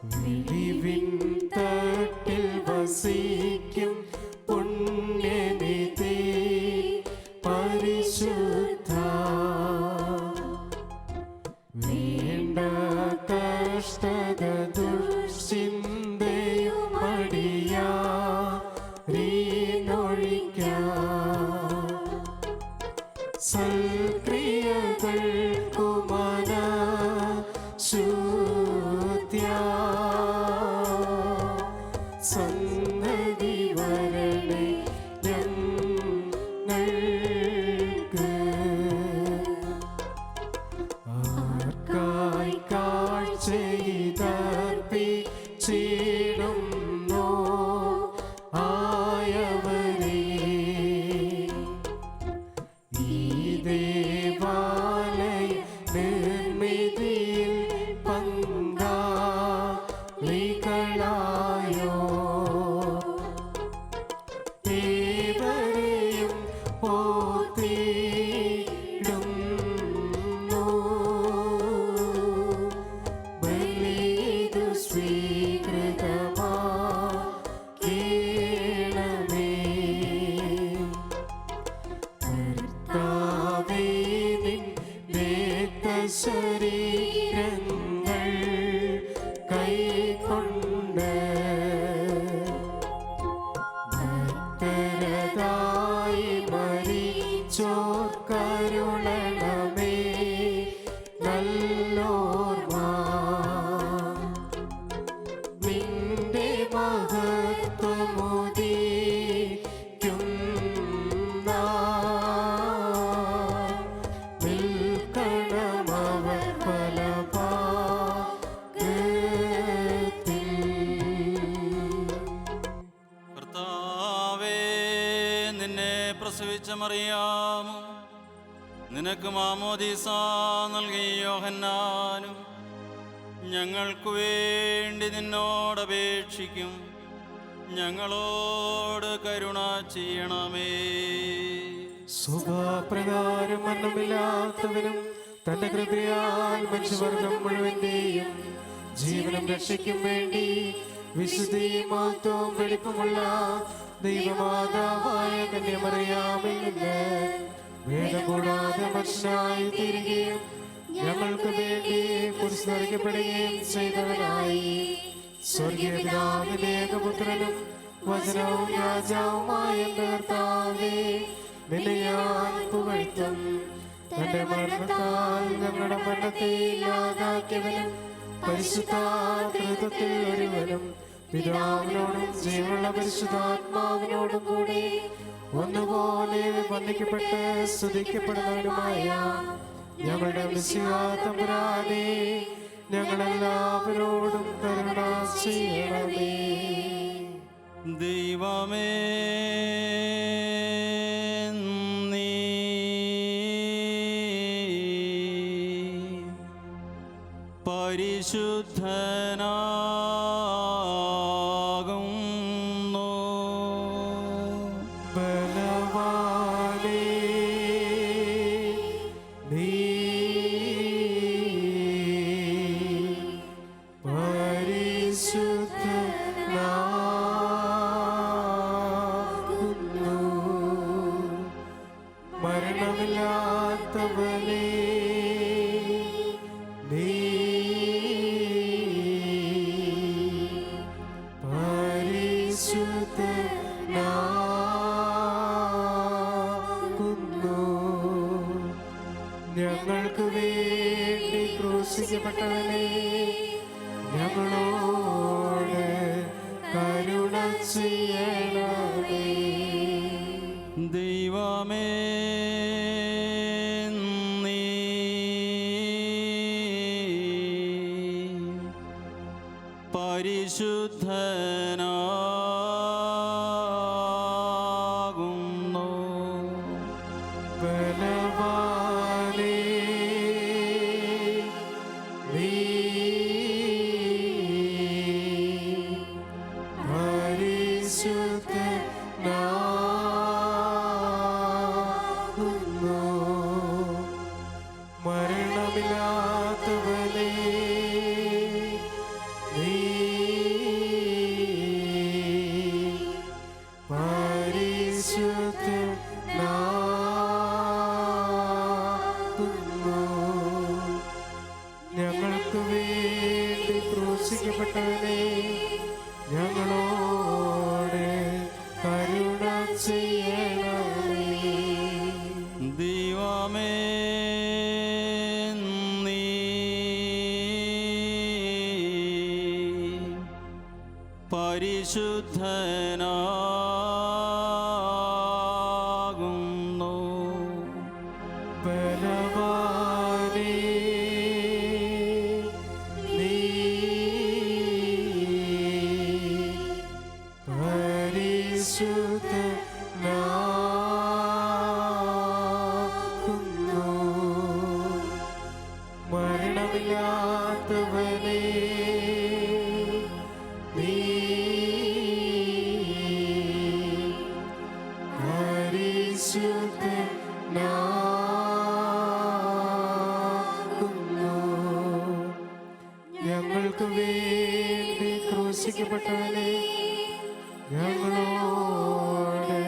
വിളിവിൻ തട്ടിൽ വസിക്കും പുണ്യനിധി പരിശുദ്ധ, വേണ്ട കഷ്ടത ദുശ്ചിന്തയും അടിയാറിനൊഴിക്കാം. സൽക്രിയകൾക്കു മനഃശുദ്ധ്യാ സന്നദ്ധി വരണേ ഞങ്ങൾക്ക്. ആർക്കായി കാഴ്ചയിതർപ്പിച്ചിടുന്നു ആയവരെ ഈ ദേവാലയ നിർമ്മിതിയിൽ പങ്കാളികളായോ ഏവരെയും ഓർത്തിടുന്നു. ബലിയിതു സ്വീകൃതമാക്കണമേ. കർത്താവേ, നിൻ ശരീരങ്ങൾ കൈക്കൊണ്ട് ഭക്തരതായി മരിച്ചോർക്കരുളണമേ നല്ലോർമ്മ. നിന്റെ മഹത്വമുദീക്കും നിൽക്കണമവർ ഫലഭാഗത്തിൽ. കർത്താവേ, നിന്നെ പ്രസവിച്ച മറിയാമും നിനക്ക് മാമോദീസ നൽകിയ യോഹന്നാനും ഞങ്ങൾക്ക് വേണ്ടി നിന്നോടപേക്ഷിക്കും. ഞങ്ങളോട് കരുണ ചെയ്യണമേ. സ്വഭാവപ്രകാരം മരണമില്ലാത്തവനും തന്റെ കൃപയാൽ മനുഷ്യവർഗം മുഴുവന്റെയും ജീവനും രക്ഷയ്ക്കും വേണ്ടി വിശുദ്ധിയും മഹത്വവും വെളിപ്പമുള്ള ദൈവമാതാവായ കന്യമറിയാമിൽ നിന്ന് വേദം കൂടാതെ മനുഷ്യനായി തീരുകയും ഞങ്ങൾക്ക് വേണ്ടി കുരിശിലറിയപ്പെടുകയും ചെയ്തവനായി സ്വർഗീയ പിതാവിന്റെ ഏകപുത്രനും വചനവും രാജാവുമായ കർത്താവേ, നിന്നെ ഞാൻ പുകഴ്ത്തും. തന്റെ മരണത്താൽ ഞങ്ങളുടെ മരണത്തെ ഇല്ലാതാക്കിയവനും പരിശുദ്ധാത്മത്തിൽ ഒരുവനും പിതാവിനോടും ജീവനുള്ള പരിശുദ്ധാത്മാവിനോടും കൂടെ ഒന്നുപോലെ വന്ദിക്കപ്പെട്ട് സ്തുതിക്കപ്പെടുന്നവനുമായ ഞങ്ങളുടെ മിശിഹാ തമ്പുരാനേ, ഞങ്ങളെല്ലാവരോടും കരുണ ചെയ്യണമേ. ദൈവമേ, നീ പരിശുദ്ധനാകുന്നു. ബലവാനേ, നീ പരിശുദ്ധനാകുന്നു. മരണമില്ലാത്തവനേ, നീ പരിശുദ്ധനാകുന്നു. ഞങ്ങൾക്ക് വേണ്ടി ക്രൂശിക്കപ്പെട്ടവനെ, ഞങ്ങളോട് കരുണ ചെയ്യണമേ. ദൈവമേ, നീ പരിശുദ്ധനാകുന്നു. ബലവാനേ, നീ പരിശുദ്ധനാകുന്നു. മരണമില്ലാത്തവനേ, നീ ഞങ്ങളോട് കരുണ ചെയ്യണമേ. ദൈവമേ നീ പരിശുദ്ധനാകുന്നു. ബലവാനേ, നീ പരിശുദ്ധനാകുന്നു. മരണമില്ലാത്തവനേ, നീ പരിശുദ്ധനാകുന്നു. ഞങ്ങൾക്ക് വേണ്ടി ക്രൂശിക്കപ്പെട്ടവനെ, ഞങ്ങളോട്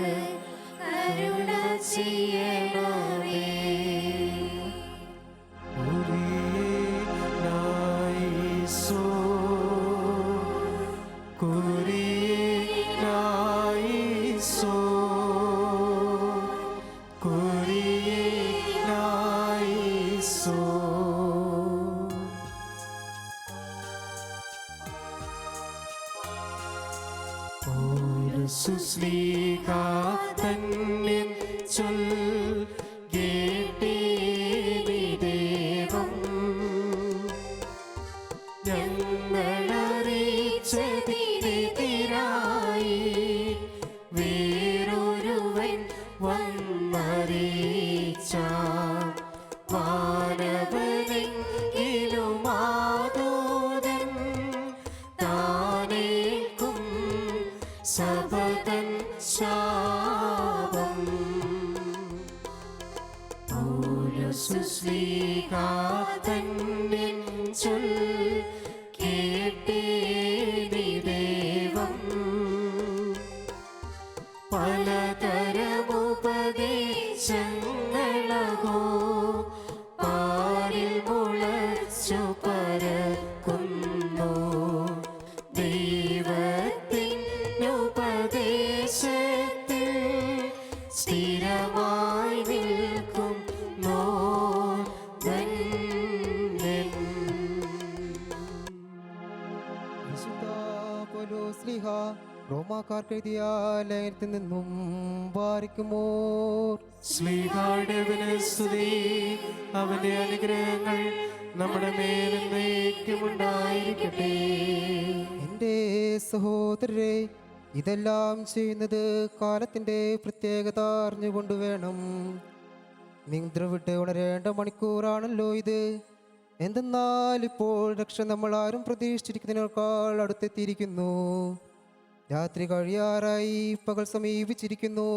കരുണ ചെയ്യണമേ. കുരിയനായിസോ, കുരിയനായിസോ, കുരിയനായിസോ. സുസ്ലീകാതന്യൻ ചൊല്ലേദേവം ഞങ്ങളറിയിച്ചതിനെതിരായി വേറൊരുവൻ വന്നറിയിച്ച വാനവനെങ്കിലും ആദോദൻ താനേൽക്കും സബതൻ ശാപം. പൗലോസുസ്ലീഹാതന്യൻ ചൊല്ലേദേവം പലതരമുപദേശങ്ങളോ പാരിൽ മുളച്ചു പരക്കുന്നു. ദൈവത്തിനുപദേശത്തിൽ സ്ഥിരമായി നിൽക്കും ധന്യൻ. വിശുദ്ധ പൗലോസ്ലീഹ റോമാക്കാർക്കെഴുതിയ ലേഖനത്തിൽ നിന്നും വായിക്കുമോ. ശ്ലീഹായുടെ സ്തുതി, അവന്റെ അനുഗ്രഹങ്ങൾ നമ്മുടെ മേലെന്നേക്കുമുണ്ടായിരിക്കട്ടെ. എൻ്റെ സഹോദരരെ, ഇതെല്ലാം ചെയ്യുന്നത് കാലത്തിൻ്റെ പ്രത്യേകത അറിഞ്ഞുകൊണ്ട് വേണം. നിദ്ര വിട്ട് ഉണരേണ്ട മണിക്കൂറാണല്ലോ ഇത്. എന്തെന്നാൽ ഇപ്പോൾ രക്ഷ നമ്മൾ ആരും പ്രതീക്ഷിച്ചിരിക്കുന്നതിനേക്കാൾ അടുത്തെത്തിയിരിക്കുന്നു. രാത്രി കഴിയാറായി, പകൽ സമീപിച്ചിരിക്കുന്നു.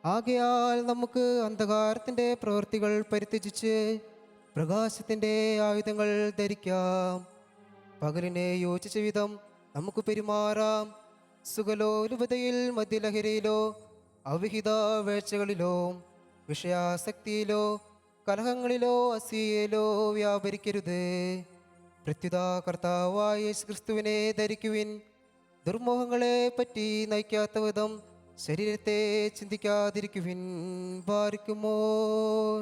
ആകയാൽ നമുക്ക് അന്ധകാരത്തിൻ്റെ പ്രവൃത്തികൾ പരിത്യജിച്ച് പ്രകാശത്തിൻ്റെ ആയുധങ്ങൾ ധരിക്കാം. പകലിനെ യോജിച്ച വിധം നമുക്ക് പെരുമാറാം. സുഖലോലുപതയിൽ, മദ്യലഹരിയിലോ അവിഹിത വേഴ്ചകളിലോ വിഷയാസക്തിയിലോ കലഹങ്ങളിലോ അസൂയയിലോ വ്യാപരിക്കരുത്. പ്രത്യുത കർത്താവായ യേശുക്രിസ്തുവിനെ ധരിക്കുവിൻ. ദുർമോഹങ്ങളെ പറ്റി നയിക്കാത്ത വിധം ശരീരത്തെ ചിന്തിക്കാതിരിക്കുവിൻ. ബാരിക്കുമോർ.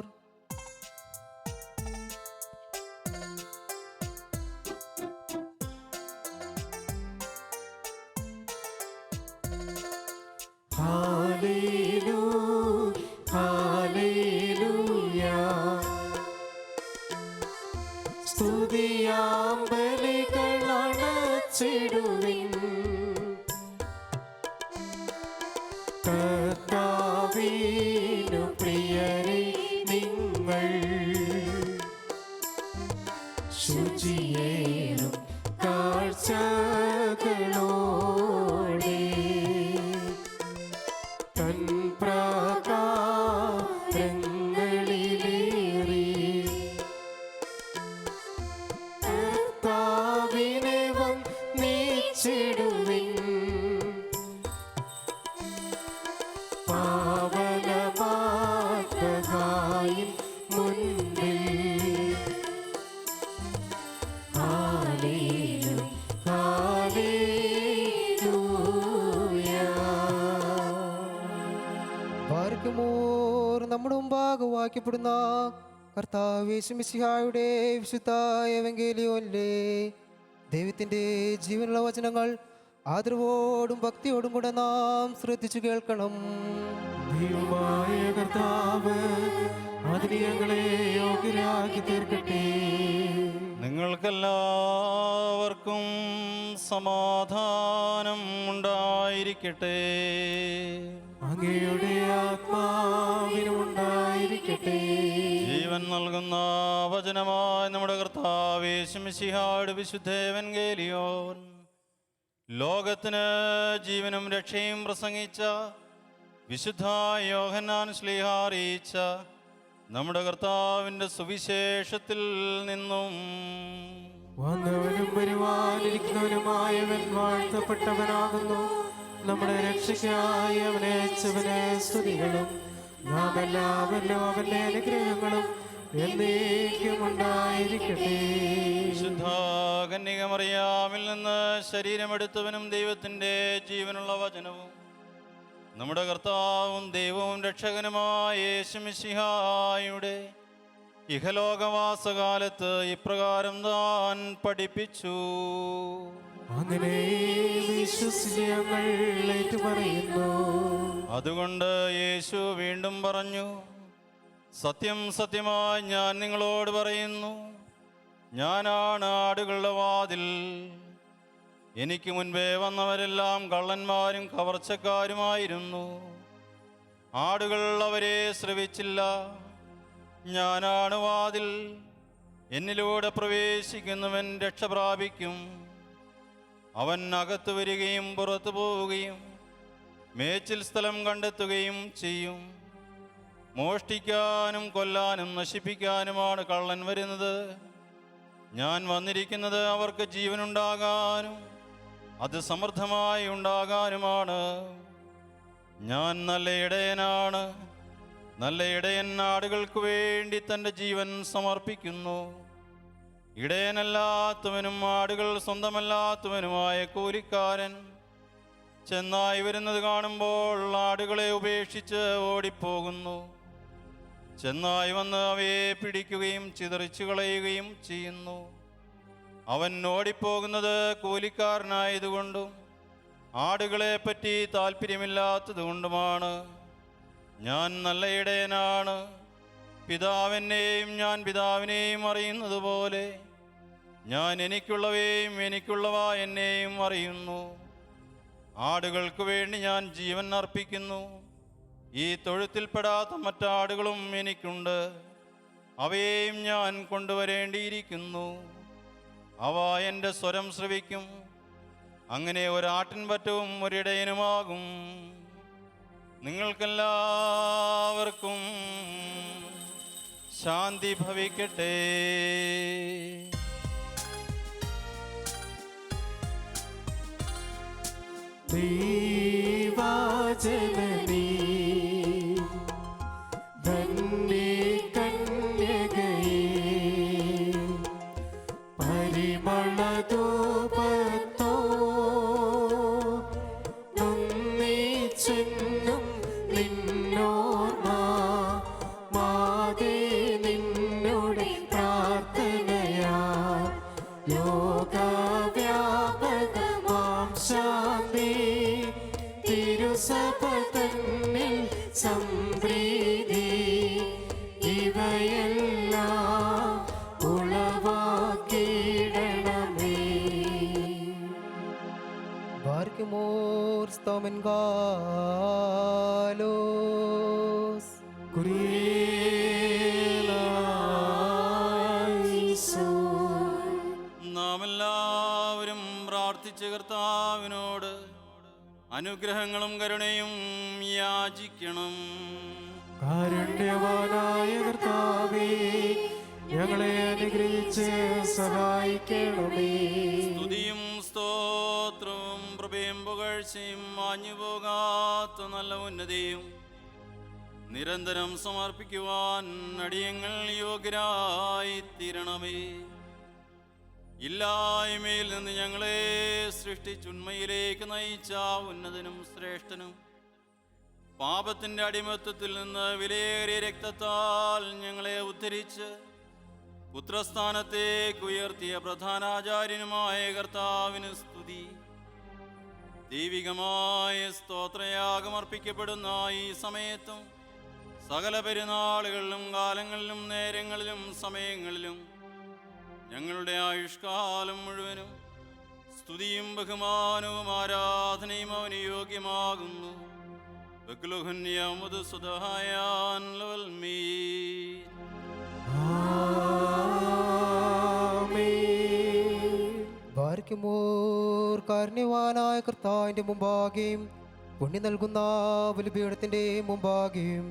സ്തുതിയാമ്പലികളണച്ചിടുവിൻ. കർത്താവിനു പ്രിയരെ നിങ്ങൾ ശുചിയേറും കാഴ്ചകളോടെ തൻ പ്രാകാരങ്ങളിലേറി കർത്താവിനെ വന്ദിച്ചിടുവിൻ. പാവനമാർഗായി മുൻപിൽ ഹല്ലേലൂയ. ബാരക്കുമോർ നമ്മുടെ മുമ്പാകെ വായിക്കപ്പെടുന്ന കർത്താവ് യേശു മിശിഹായുടെ വിശുദ്ധ എവങ്കേലിയോനിലെ ദൈവത്തിൻ്റെ ജീവനുള്ള വചനങ്ങൾ ആദരവോടും ഭക്തിയോടും കൂടെ നാം ശ്രദ്ധിച്ചു കേൾക്കണം. ദൈവമായ കർത്താവ് അതിന് ഞങ്ങളെ യോഗ്യരാക്കി തീർക്കട്ടെ. നിങ്ങൾക്കെല്ലാവർക്കും സമാധാനം ഉണ്ടായിരിക്കട്ടെ. അങ്ങയുടെ ആത്മാവിനും ഉണ്ടായിരിക്കട്ടെ. ജീവൻ നൽകുന്ന വചനമായ നമ്മുടെ കർത്താവ് യേശു മിശിഹായുടെ വിശുദ്ധ എവങ്കേലിയോൻ ലോകത്തിന് ജീവനും രക്ഷയും പ്രസംഗിച്ച വിശുദ്ധ യോഹന്നാൻ ശ്ലീഹ അറിയിച്ച നമ്മുടെ കർത്താവിൻ്റെ സുവിശേഷത്തിൽ നിന്നും. വന്നവനും വരുവാനിരിക്കുന്നവനുമായവൻ വാഴ്ത്തപ്പെട്ടവനാകുന്നു. നമ്മുടെ രക്ഷയ്ക്കായി അവനെ അയച്ചവന് സ്തുതികളും നാം എല്ലാവരിലും അവന്റെ അനുഗ്രഹങ്ങളും എന്നേക്കും ഉണ്ടായിരിക്കട്ടെ. വിശുദ്ധ കന്യകമറിയാമിൽ നിന്ന് ശരീരമെടുത്തവനും ദൈവത്തിൻ്റെ ജീവനുള്ള വചനവും നമ്മുടെ കർത്താവും ദൈവവും രക്ഷകനുമായ യേശു മിശിഹായുടെ ഇഹലോകവാസകാലത്ത് ഇപ്രകാരം താൻ പഠിപ്പിച്ചു. അങ്ങനെ വിശ്വസിച്ച് ഞങ്ങൾ ഏറ്റുപറയുന്നു. അതുകൊണ്ട് യേശു വീണ്ടും പറഞ്ഞു, സത്യം സത്യമായി ഞാൻ നിങ്ങളോട് പറയുന്നു, ഞാനാണ് ആടുകളുടെ വാതിൽ. എനിക്ക് മുൻപേ വന്നവരെല്ലാം കള്ളന്മാരും കവർച്ചക്കാരുമായിരുന്നു. ആടുകൾ അവരെ ശ്രവിച്ചില്ല. ഞാനാണ് വാതിൽ. എന്നിലൂടെ പ്രവേശിക്കുന്നവൻ രക്ഷ പ്രാപിക്കും. അവൻ അകത്തു വരികയും പുറത്തു പോവുകയും മേച്ചിൽ സ്ഥലം കണ്ടെത്തുകയും ചെയ്യും. മോഷ്ടിക്കാനും കൊല്ലാനും നശിപ്പിക്കാനുമാണ് കള്ളൻ വരുന്നത്. ഞാൻ വന്നിരിക്കുന്നത് അവർക്ക് ജീവനുണ്ടാകാനും അത് സമൃദ്ധമായി ഉണ്ടാകാനുമാണ്. ഞാൻ നല്ല ഇടയനാണ്. നല്ല ഇടയൻ ആടുകൾക്ക് വേണ്ടി തൻ്റെ ജീവൻ സമർപ്പിക്കുന്നു. ഇടയനല്ലാത്തവനും ആടുകൾ സ്വന്തമല്ലാത്തവനുമായ കൂലിക്കാരൻ ചെന്നായി വരുന്നത് കാണുമ്പോൾ ആടുകളെ ഉപേക്ഷിച്ച് ഓടിപ്പോകുന്നു. ചെന്നായി വന്ന് അവയെ പിടിക്കുകയും ചിതറിച്ചു കളയുകയും ചെയ്യുന്നു. അവൻ ഓടിപ്പോകുന്നത് കൂലിക്കാരനായതുകൊണ്ടും ആടുകളെ പറ്റി താല്പര്യമില്ലാത്തതുകൊണ്ടുമാണ്. ഞാൻ നല്ല ഇടയനാണ്. പിതാവിനെയും ഞാൻ പിതാവിനെയും അറിയുന്നത് പോലെ ഞാൻ എനിക്കുള്ളവയും എനിക്കുള്ളവ എന്നെയും അറിയുന്നു. ആടുകൾക്ക് വേണ്ടി ഞാൻ ജീവൻ അർപ്പിക്കുന്നു. ഈ തൊഴുത്തിൽപ്പെടാത്ത മറ്റാടുകളും എനിക്കുണ്ട്. അവയെയും ഞാൻ കൊണ്ടുവരേണ്ടിയിരിക്കുന്നു. അവ എൻ്റെ സ്വരം ശ്രവിക്കും. അങ്ങനെ ഒരാട്ടിൻപറ്റവും ഒരിടയനുമാകും. നിങ്ങൾക്കെല്ലാവർക്കും ശാന്തി ഭവിക്കട്ടെ. ദൈവജനനീ ധന്യേ കന്യകയേ പരിമളധൂപത്തോ നന്ദിച്ചെന്നും നിന്നോർമ്മ മാതേ നിന്നോട് പ്രാർത്ഥനയാ ലോകവ്യാപകമാം ശാന്തി തിരുസഭ തന്നിൽ സംപ്രീതി ഇവയെല്ലാം ഉളവാക്കിയിടണമേ. ബാരക്കുമോർ സ്തോമൻ ഗാലോസ് കുരിയേലായിസോൻ. നാം എല്ലാവരും പ്രാർത്ഥിച്ച കർത്താവിനോട് അനുഗ്രഹങ്ങളും കരുണയും യാചിക്കണം. കാരുണ്യവാനായ കർത്താവേ, ഞങ്ങളെ അനുഗ്രഹിച്ച് സഹായിക്കണമേ. സ്തുതിയും സ്തോത്രവും പ്രഭയും പുകഴ്ചയും മാഞ്ഞുപോകാത്ത നല്ല ഉന്നതിയും നിരന്തരം സമർപ്പിക്കുവാൻ അടിയങ്ങൾ യോഗ്യരായി തീരണമേ. ഇല്ലായ്മയിൽ നിന്ന് ഞങ്ങളെ സൃഷ്ടിച്ചുണ്മയിലേക്ക് നയിച്ച ഉന്നതനും ശ്രേഷ്ഠനും, പാപത്തിന്റെ അടിമത്തത്തിൽ നിന്ന് വിലയേറിയ രക്തത്താൽ ഞങ്ങളെ ഉദ്ധരിച്ച് പുത്രസ്ഥാനത്തേക്ക് ഉയർത്തിയ പ്രധാനാചാര്യനുമായ കർത്താവിന് സ്തുതി. ദൈവികമായ സ്തോത്രയാഗം അർപ്പിക്കപ്പെടുന്ന ഈ സമയത്തും സകല പെരുന്നാളുകളിലും കാലങ്ങളിലും നേരങ്ങളിലും സമയങ്ങളിലും ഞങ്ങളുടെ ആയുഷ്കാലം മുഴുവനും സ്തുതിയും ബഹുമാനവും ആരാധനയും അവന് യോഗ്യമാകുന്നു. ഭാരിക്കുമോർ കാരുണ്യവാനായ കർത്താവിന്റെ മുമ്പാകെയും പുണ്യം നൽകുന്ന ബലിപീഠത്തിന്റെ മുമ്പാകെയും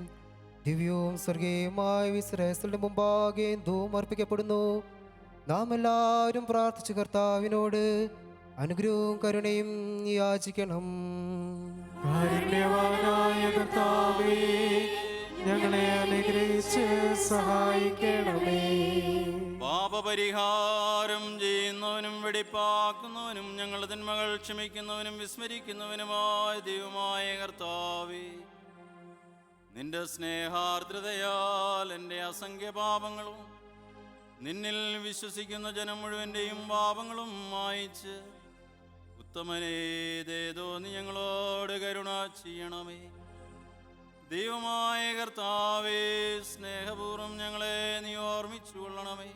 ദിവ്യവും സ്വർഗീയമായ വിശ്രേഷ്ഠരുടെ മുമ്പാകെയും ധൂപം അർപ്പിക്കപ്പെടുന്നു. നാം എല്ലാവരും പ്രാർത്ഥിച്ച കർത്താവിനോട് അനുഗ്രഹവും കരുണയും യാചിക്കണം. കാരുണ്യവാനായ കർത്താവേ, ഞങ്ങളെ അനുഗ്രഹിച്ച് സഹായിക്കണമേ. പാപപരിഹാരം ചെയ്യുന്നവനും വെടിപ്പാക്കുന്നവനും ഞങ്ങളുടെ തിന്മകൾ ക്ഷമിക്കുന്നവനും വിസ്മരിക്കുന്നവനുമായ ദൈവമായ കർത്താവേ, നിന്റെ സ്നേഹാർദ്രതയാൽ എൻ്റെ അസംഖ്യ പാപങ്ങളും നിന്നിൽ വിശ്വസിക്കുന്ന ജനം മുഴുവൻ്റെയും പാപങ്ങളും മായിച്ച് ഉത്തമനേതേതോ നീ ഞങ്ങളോട് കരുണ ചെയ്യണമേ. ദൈവമായ കർത്താവേ, സ്നേഹപൂർവ്വം ഞങ്ങളെ നീ ഓർമ്മിച്ചു കൊള്ളണമേ.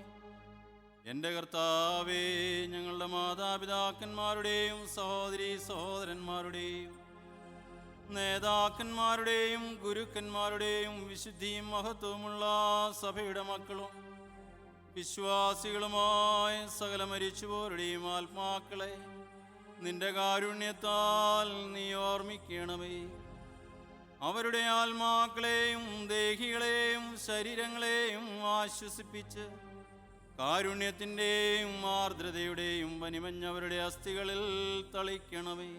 എൻ്റെ കർത്താവേ, ഞങ്ങളുടെ മാതാപിതാക്കന്മാരുടെയും സഹോദരീ സഹോദരന്മാരുടെയും നേതാക്കന്മാരുടെയും ഗുരുക്കന്മാരുടെയും വിശുദ്ധിയും മഹത്വമുള്ള സഭയുടെ മക്കളും വിശ്വാസികളുമായ സകല മരിച്ചുപോരുടെയും ആത്മാക്കളെ നിന്റെ കാരുണ്യത്താൽ നീ ഓർമ്മിക്കണമേ. അവരുടെ ആത്മാക്കളെയും ദേഹികളെയും ശരീരങ്ങളെയും ആശ്വസിപ്പിച്ച് കാരുണ്യത്തിൻ്റെയും ആർദ്രതയുടെയും പനിമഞ്ഞവരുടെ അസ്ഥികളിൽ തളിക്കണമേ.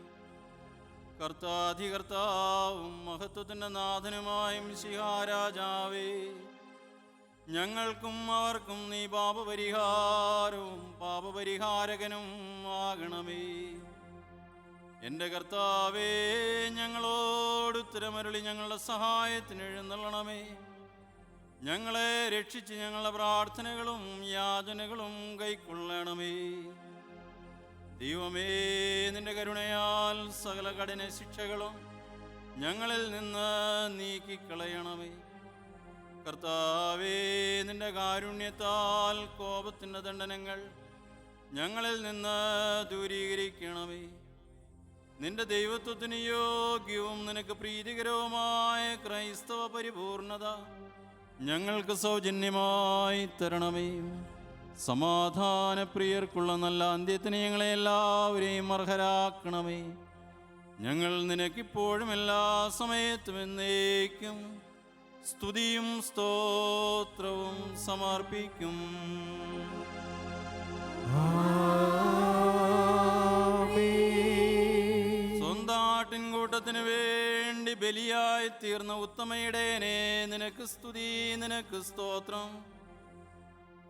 കർത്താധികർത്താവും മഹത്വത്തിൻ്റെ നാഥനുമായ മിശിഹാരാജാവേ, ഞങ്ങൾക്കും അവർക്കും നീ പാപപരിഹാരവും പാപപരിഹാരകനും ആകണമേ. എൻ്റെ കർത്താവേ, ഞങ്ങളോട് ഉത്തരമരുളി ഞങ്ങളുടെ സഹായത്തിന് എഴുന്നള്ളണമേ. ഞങ്ങളെ രക്ഷിച്ച് ഞങ്ങളുടെ പ്രാർത്ഥനകളും യാചനകളും കൈക്കൊള്ളണമേ. ദൈവമേ, നിന്റെ കരുണയാൽ സകല കഠിന ശിക്ഷകളും ഞങ്ങളിൽ നിന്ന് നീക്കിക്കളയണമേ. കർത്താവേ, നിന്റെ കാരുണ്യത്താൽ കോപത്തിൻ്റെ ദണ്ഡനങ്ങൾ ഞങ്ങളിൽ നിന്ന് ദൂരീകരിക്കണമേ. നിന്റെ ദൈവത്വത്തിന് യോഗ്യവും നിനക്ക് പ്രീതികരവുമായ ക്രൈസ്തവ പരിപൂർണത ഞങ്ങൾക്ക് സൗജന്യമായി തരണമേ. സമാധാനപ്രിയർക്കുള്ള നല്ല അന്ത്യത്തിന് ഞങ്ങളെ എല്ലാവരെയും അർഹരാക്കണമേ. ഞങ്ങൾ നിനക്കിപ്പോഴും എല്ലാ സമയത്തും എന്നേക്കും സ്തുതിയും സ്തോത്രവും സമർപ്പിക്കും. സ്വന്താട്ടിൻകൂട്ടത്തിന് വേണ്ടി ബലിയായി തീർന്ന ഉത്തമയിടയനെ, നിനക്ക് സ്തുതി, നിനക്ക് സ്തോത്രം.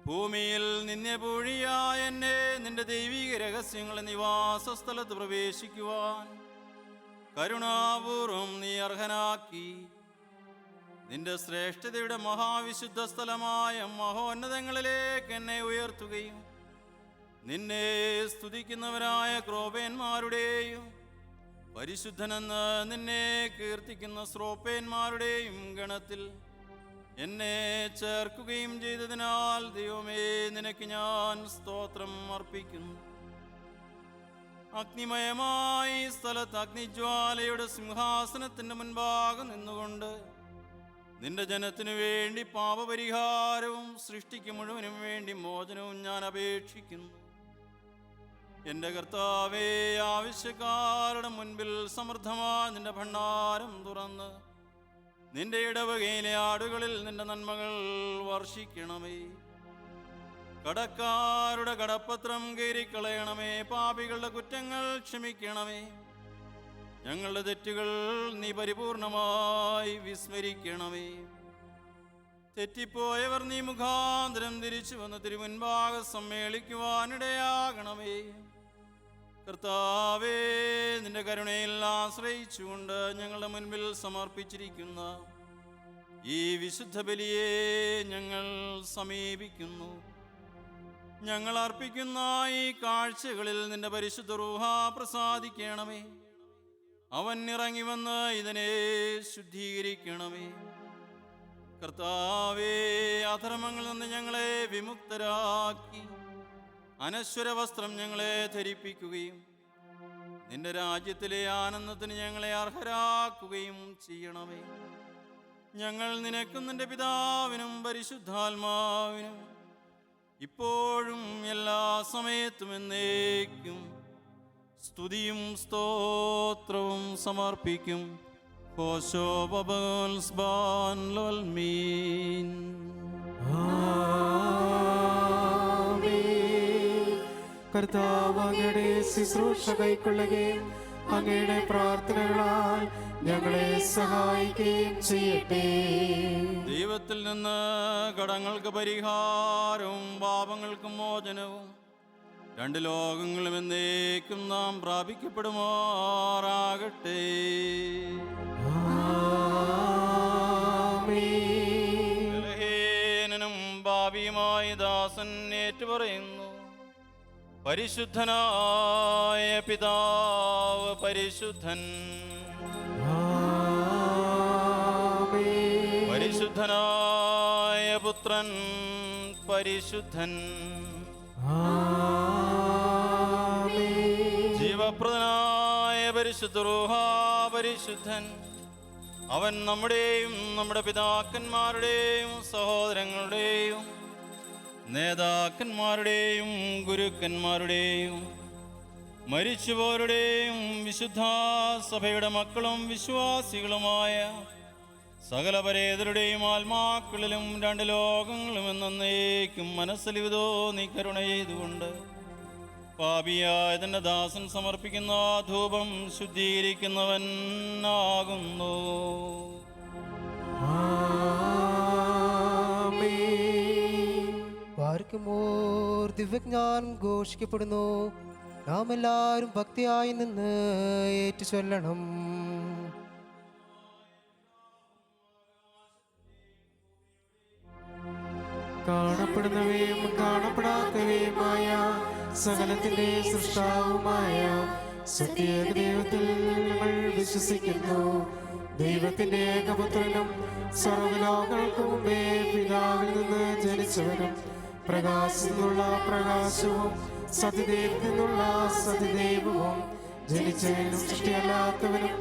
ഭൂമിയിൽ നിന്യപൂഴിയായ എന്നെ നിന്റെ ദൈവിക രഹസ്യങ്ങളെ നിവാസ സ്ഥലത്ത് പ്രവേശിക്കുവാൻ കരുണാപൂർവം നീ അർഹനാക്കി. നിന്റെ ശ്രേഷ്ഠതയുടെ മഹാവിശുദ്ധ സ്ഥലമായ മഹോന്നതങ്ങളിലേക്ക് എന്നെ ഉയർത്തുകയും നിന്നെ സ്തുതിക്കുന്നവരായ ക്രോപേന്മാരുടെയും പരിശുദ്ധനെന്ന് നിന്നെ കീർത്തിക്കുന്ന ശ്രോപ്പേന്മാരുടെയും ഗണത്തിൽ എന്നെ ചേർക്കുകയും ചെയ്തതിനാൽ ദൈവമേ, നിനക്ക് ഞാൻ സ്തോത്രം അർപ്പിക്കുന്നു. അഗ്നിമയമായി സ്ഥലത്ത് അഗ്നിജ്വാലയുടെ സിംഹാസനത്തിന്റെ മുൻപാകെ നിന്നുകൊണ്ട് നിന്റെ ജനത്തിനു വേണ്ടി പാപപരിഹാരവും സൃഷ്ടിക്ക് മുഴുവനും വേണ്ടി മോചനവും ഞാൻ അപേക്ഷിക്കുന്നു. എൻ്റെ കർത്താവേ, ആവശ്യക്കാരുടെ മുൻപിൽ സമൃദ്ധമായ നിന്റെ ഭണ്ഡാരം തുറന്ന് നിന്റെ ഇടവകയിലെ ആടുകളിൽ നിന്റെ നന്മകൾ വർഷിക്കണമേ. കടക്കാരുടെ കടപ്പത്രം കീറിക്കളയണമേ. പാപികളുടെ കുറ്റങ്ങൾ ക്ഷമിക്കണമേ. ഞങ്ങളുടെ തെറ്റുകൾ നീ പരിപൂർണമായി വിസ്മരിക്കണമേ. തെറ്റിപ്പോയവർ നീ മുഖാന്തരം തിരിച്ചു വന്ന് തിരുമുൻപാകെ സമ്മേളിക്കുവാനിടയാകണമേ. കർത്താവേ, നിന്റെ കരുണയിൽ ആശ്രയിച്ചുകൊണ്ട് ഞങ്ങളുടെ മുൻപിൽ സമർപ്പിച്ചിരിക്കുന്ന ഈ വിശുദ്ധ ബലിയെ ഞങ്ങൾ സമീപിക്കുന്നു. ഞങ്ങൾ അർപ്പിക്കുന്ന ഈ കാഴ്ചകളിൽ നിന്റെ പരിശുദ്ധ റൂഹ പ്രസാദിക്കണമേ. അവൻ ഇറങ്ങി വന്ന് ഇതിനെ ശുദ്ധീകരിക്കണമേ. കർത്താവേ, അധർമ്മങ്ങളിൽ നിന്ന് ഞങ്ങളെ വിമുക്തരാക്കി അനശ്വര വസ്ത്രം ഞങ്ങളെ ധരിപ്പിക്കുകയും നിന്റെ രാജ്യത്തിലെ ആനന്ദത്തിന് ഞങ്ങളെ അർഹരാക്കുകയും ചെയ്യണമേ. ഞങ്ങൾ നിനക്കും നിന്റെ പിതാവിനും പരിശുദ്ധാത്മാവിനും ഇപ്പോഴും എല്ലാ സമയത്തും എന്നേക്കും സ്തുതിയും സ്തോത്രവും സമർപ്പിക്കും. ഹോശോ ബബൽസ് ബാൻ ലോൽമീൻ. കർത്താവ് അങ്ങയുടെ ശുശ്രൂഷ കൈക്കൊള്ളുകയും അങ്ങയുടെ പ്രാർത്ഥനകളാൽ ഞങ്ങളെ സഹായിക്കുകയും ചെയ്യട്ടെ. ദൈവത്തിൽ നിന്ന് കടങ്ങൾക്ക് പരിഹാരവും പാപങ്ങൾക്ക് മോചനവും രണ്ട് ലോകങ്ങളും എന്നേക്കും നാം പ്രാപിക്കപ്പെടുമാറാകട്ടെ. ബലഹീനനും പാപിയുമായ ദാസൻ ഏറ്റുപറയുന്നു, പരിശുദ്ധനായ പിതാവ് പരിശുദ്ധൻ, പരിശുദ്ധനായ പുത്രൻ പരിശുദ്ധൻ, ജീവപ്രദനായ പരിശുദ്ധ റൂഹ പരിശുദ്ധൻ. അവൻ നമ്മുടെയും നമ്മുടെ പിതാക്കന്മാരുടെയും സഹോദരങ്ങളുടെയും നേതാക്കന്മാരുടെയും ഗുരുക്കന്മാരുടെയും മരിച്ചുപോരുടെയും വിശുദ്ധ സഭയുടെ മക്കളും വിശ്വാസികളുമായ സകല പരേതരുടെയും ആത്മാക്കളിലും രണ്ട് ലോകങ്ങളും എന്നേക്കും മനസ്സലിവതോ നീ കരുണ ചെയ്തുകൊണ്ട് പാപിയായ തന്റെ ദാസൻ സമർപ്പിക്കുന്ന ധൂപം ശുദ്ധീകരിക്കുന്നവൻ ആകുന്നു. പാർക്കുമോർ ദിവ്യജ്ഞാനം ഘോഷിക്കപ്പെടുന്നു. നാം എല്ലാവരും ഭക്തിയായി നിന്ന് ഏറ്റു ചൊല്ലണം. കാണപ്പെടുന്നവയും കാണപ്പെടാത്തവയുമായ സകലത്തിന്റെ സൃഷ്ടാവുമായ സത്യേക ദൈവത്തിൽ ഞങ്ങൾ വിശ്വസിക്കുന്നു. ദൈവത്തിന്റെ ഏകപുത്രനും സർവ്വലോകങ്ങൾക്ക് മുമ്പേ പിതാവിൽ നിന്ന് ജനിച്ചവനും പ്രകാശത്തിനുള്ള പ്രകാശവും സത്യദൈവത്തിൽ നിന്നുള്ള സത്യദൈവവും ജനിച്ചവനും സൃഷ്ടിയല്ലാത്തവനും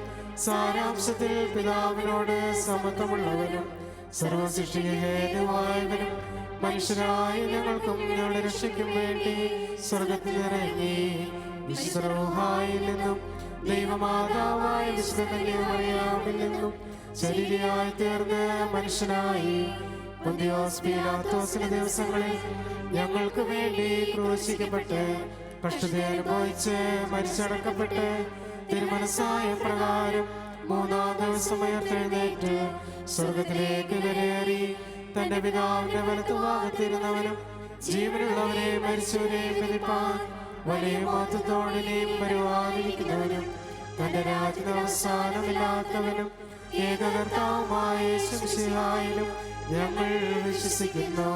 സാരാംശത്തിൽ പിതാവിനോട് സമത്വമുള്ളവനും സർവസൃഷ്ടിക്ക് ഹേതുവായവനും മനുഷ്യരായ ഞങ്ങൾക്കും ഞങ്ങളുടെ രക്ഷയ്ക്കും വേണ്ടി സ്വർഗത്തിൽ ഇറങ്ങി വിശുദ്ധരൂഹായിൽ നിന്നും ദൈവമാതാവായ വിശുദ്ധ കന്യാമറിയാമിൽ നിന്നും ശരീരയായി തീർന്ന് മനുഷ്യനായി പൊന്തിയോസ് പീലാത്തോസിന്റെ ദിവസങ്ങളിൽ ഞങ്ങൾക്ക് വേണ്ടി ക്രൂശിക്കപ്പെട്ട് കഷ്ടത അനുഭവിച്ച് മരിച്ചടക്കപ്പെട്ട് തിരുമനസ്സായ പ്രകാരം മൂന്നാം ദിവസം ഉയർത്തെഴുന്നേറ്റ് സ്വർഗത്തിലേക്ക് കരേറി തന്റെ പിതാവിന്റെ വലത്തുഭാഗത്തിരുന്നവനും ജീവനുള്ളവരെ മരിച്ചവരെയും വിധിപ്പാൻ വലിയ മഹത്വത്തോടെയും വരുവാനിരിക്കുന്നവനും തന്റെ രാജ്യത്തിന് അവസാനമില്ലാത്തവനും ഏകകർത്താവുമായ യേശുമിശിഹായിലും ഞങ്ങൾ വിശ്വസിക്കുന്നു.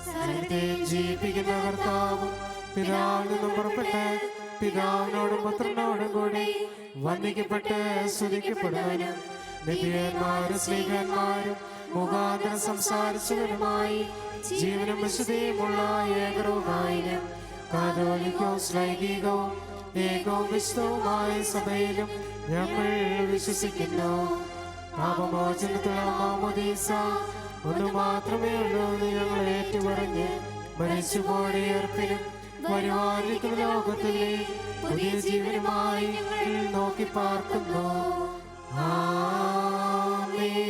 സകലത്തെ ജീവിപ്പിക്കുന്ന കർത്താവും പിതാവിൽ നിന്നും പുറപ്പെട്ട് പിതാവിനോടും പുത്രനോടും കൂടി വന്ദിക്കപ്പെട്ട് സ്തുതിക്കപ്പെടുവാനും നിത്യന്മാരും സ്നേഹന്മാരും മുഖാന്തരം സംസാരിച്ചവരുമായി ജീവനും വിശുദ്ധിയുമുള്ള ഏകരൂപായിനും കാതോലിക്കവും ശ്ലൈകികവും ഏകവും വിശുദ്ധവുമായ സഭയിലും ഞങ്ങൾ വിശ്വസിക്കുന്നു. പാപമോചനത്തിലുള്ള മാമോദീസ ഒന്ന് മാത്രമേ ഉള്ളൂ എന്ന് ഞങ്ങൾ ഏറ്റുപറഞ്ഞ് മരിച്ചുപോയ ഉയർപ്പിനും വരുവാനിരിക്കുന്ന ലോകത്തിലെ പുതിയ ജീവനുമായി നോക്കി പാർക്കുന്നു. ആമേൻ.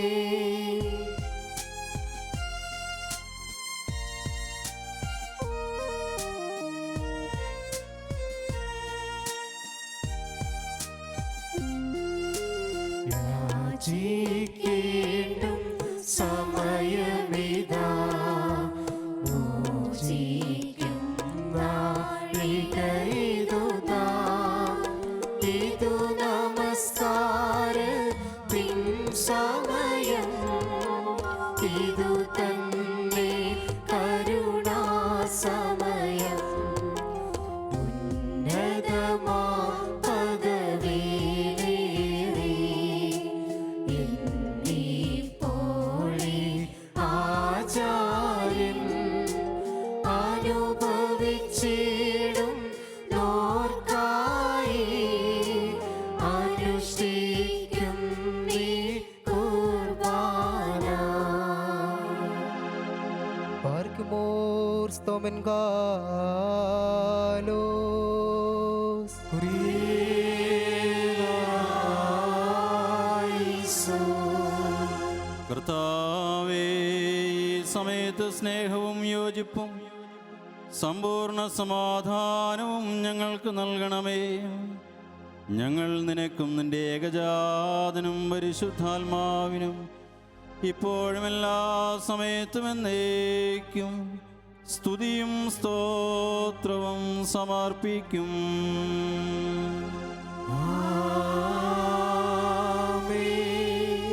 യാചിക്കേണ്ടും സമയമേ ഇതു നമസ്കാരത്തിൻ സമയം, ഇതു തന്നെ കരുണാസമയം. ഉന്നതമാ പദവിയിലേറി എന്നിപ്പോഴേ ആചാര്യൻ അനുഭവിച്ചിടും നോർക്കായി അനുഷ്ഠിക്കും നീ കുർബാന. പാർക്കുമോർ സ്തോമൻ ഗാലോസ്. കർത്താവേ, ഈ സമയത്ത് സ്നേഹവും യോജിപ്പും സമ്പൂർണ്ണ സമാധാനവും ഞങ്ങൾക്ക് നൽകണമേ. ഞങ്ങൾ നിനക്കും നിന്റെ ഏകജാതനും പരിശുദ്ധാത്മാവിനും ഇപ്പോഴും എല്ലാ സമയത്തും എന്നേക്കും സ്തുതിയും സ്തോത്രവും സമർപ്പിക്കും.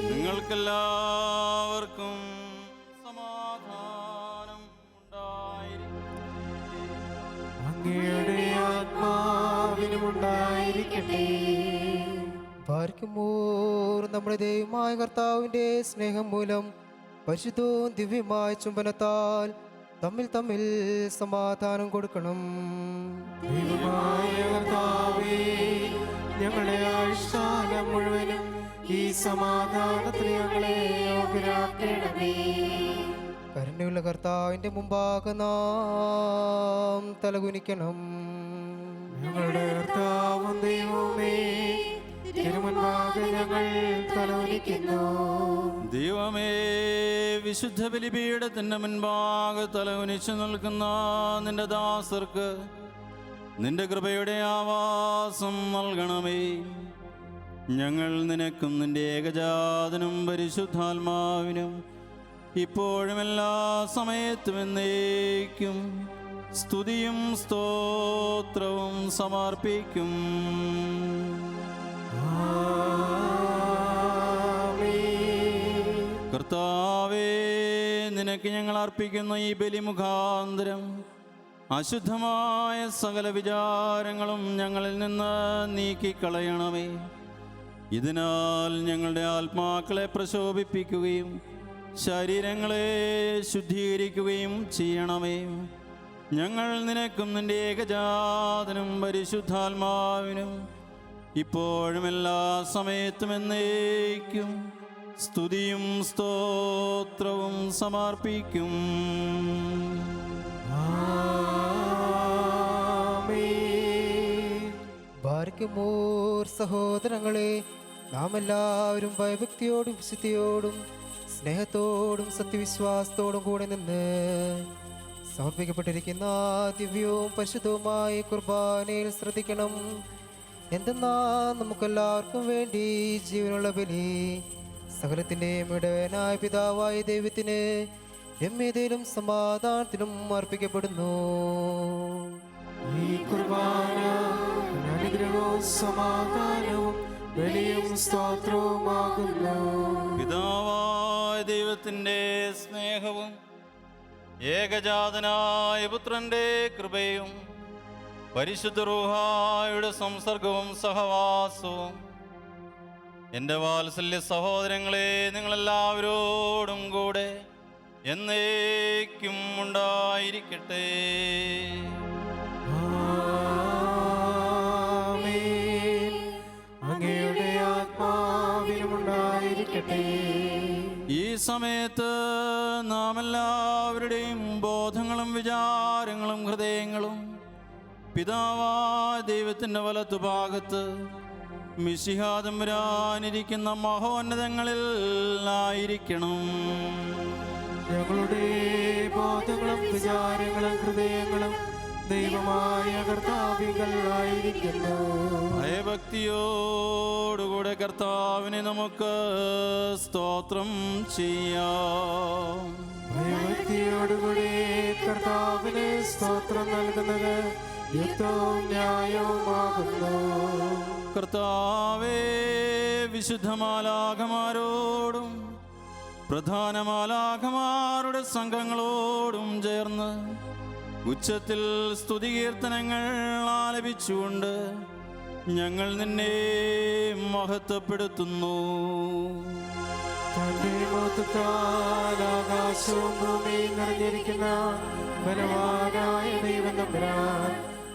നിങ്ങൾക്കെല്ലാവർക്കും സമാധാനം ഉണ്ടായിരിക്കട്ടെ. അങ്ങയുടെ ആത്മാവിനുമുണ്ടായിരിക്കട്ടെ. പാർക്കുമോർ നമ്മുടെ ദൈവമായ കർത്താവിൻ്റെ സ്നേഹം മൂലം പരിശുദ്ധവും ദിവ്യമായ ചുംബനത്താൽ തമ്മിൽ തമ്മിൽ സമാധാനം കൊടുക്കണം. ദൈവമായ കർത്താവേ, ഞങ്ങളുടെ ആയുഷ്കാലം മുഴുവനും ഈ സമാധാനത്തിന് ഞങ്ങളെ യോഗ്യരാക്കണമേ. കരുണയുള്ള കർത്താവിൻ്റെ മുമ്പാകെ നാം തലകുനിക്കണം. ഞങ്ങളുടെ കർത്താവും ദൈവമേ, തിരുമുൻപാകെ ഞങ്ങൾ തലകുനിക്കുന്നു. ദൈവമേ, വിശുദ്ധ ബലിപീഠത്തിന്റെ മുൻപാകെ തലകുനിച്ചു നിൽക്കുന്ന നിന്റെ ദാസർക്ക് നിന്റെ കൃപയുടെ ആവാസം നൽകണമേ. ഞങ്ങൾ നിനക്കും നിന്റെ ഏകജാതനും പരിശുദ്ധാത്മാവിനും ഇപ്പോഴും എല്ലാ സമയത്തും എന്നേക്കും സ്തുതിയും സ്തോത്രവും സമർപ്പിക്കും. കർത്താവേ, നിനക്ക് ഞങ്ങൾ അർപ്പിക്കുന്ന ഈ ബലി മുഖാന്തരം അശുദ്ധമായ സകല വിചാരങ്ങളും ഞങ്ങളിൽ നിന്ന് നീക്കിക്കളയണമേ. ഇതിനാൽ ഞങ്ങളുടെ ആത്മാക്കളെ പ്രശോഭിപ്പിക്കുകയും ശരീരങ്ങളെ ശുദ്ധീകരിക്കുകയും ചെയ്യണമേ. ഞങ്ങൾ നിനക്കും നിന്റെ ഏകജാതനും പരിശുദ്ധാത്മാവിനും ഇപ്പോഴും എല്ലാ സമയത്തും എന്നേക്കും സ്തുതിയും സ്തോത്രവും സമർപ്പിക്കും. പാർക്കുമോർ സഹോദരങ്ങളെ, നാം എല്ലാവരും ഭയഭക്തിയോടും വിശുദ്ധിയോടും സ്നേഹത്തോടും സത്യവിശ്വാസത്തോടും കൂടെ നിന്ന് സമർപ്പിക്കപ്പെട്ടിരിക്കുന്ന ദിവ്യവും പരിശുദ്ധവുമായ കുർബാനയിൽ ശ്രദ്ധിക്കണം. എന്തെന്നാൽ നമുക്കെല്ലാവർക്കും വേണ്ടി ജീവനുള്ള ബലി സകലത്തിൻ്റെയും ഇടവനായ പിതാവായ ദൈവത്തിന് രമ്യതയിലും സമാധാനത്തിലും അർപ്പിക്കപ്പെടുന്നു. ഈ കുർബാന അനുഗ്രഹവും സമാധാനവും ബലിയും സ്തോത്രവുമാകുന്നു. പിതാവായ ദൈവത്തിൻ്റെ സ്നേഹവും ഏകജാതനായ പുത്രന്റെ കൃപയും പരിശുദ്ധ റൂഹായുടെ സംസർഗവും സഹവാസവും എൻ്റെ വാത്സല്യ സഹോദരങ്ങളെ നിങ്ങളെല്ലാവരോടും കൂടെ എന്നേക്കും ഉണ്ടായിരിക്കട്ടെ. ആമേൻ. അങ്ങയുടെ ആത്മാവിനുമുണ്ടായിരിക്കട്ടെ. ഈ സമയത്ത് നാം എല്ലാവരുടെയും ബോധങ്ങളും വിചാരങ്ങളും ഹൃദയങ്ങളും പിതാവായ ദൈവത്തിൻ്റെ വലത്തുഭാഗത്ത് മിശിഹാദം വരാനിരിക്കുന്ന മഹോന്നതങ്ങളിൽ ആയിരിക്കണം. ഞങ്ങളുടെ ബോധങ്ങളും വിചാരങ്ങളും ഹൃദയങ്ങളും ദൈവമായ കർത്താവികളായിരിക്കുന്നു. ഭയഭക്തിയോടുകൂടെ കർത്താവിനെ നമുക്ക് സ്തോത്രം ചെയ്യാം. ഭയഭക്തിയോടുകൂടി കർത്താവിന് സ്തോത്രം നൽകുന്നത് യുക്തവും ന്യായവുമാകുന്നു. കർത്താവേ, വിശുദ്ധ മാലാഖമാരോടും പ്രധാന മാലാഖമാരുടെ സംഘങ്ങളോടും ചേർന്ന് ഉച്ചത്തിൽ സ്തുതികീർത്തനങ്ങൾ ആലപിച്ചുകൊണ്ട് ഞങ്ങൾ നിന്നെ മഹത്വപ്പെടുത്തുന്നു. തന്റെ മഹത്വത്താൽ ആകാശവും ഭൂമിയും നിറഞ്ഞിരിക്കുന്ന ബലവാനായ ദൈവം തമ്പുരാൻ,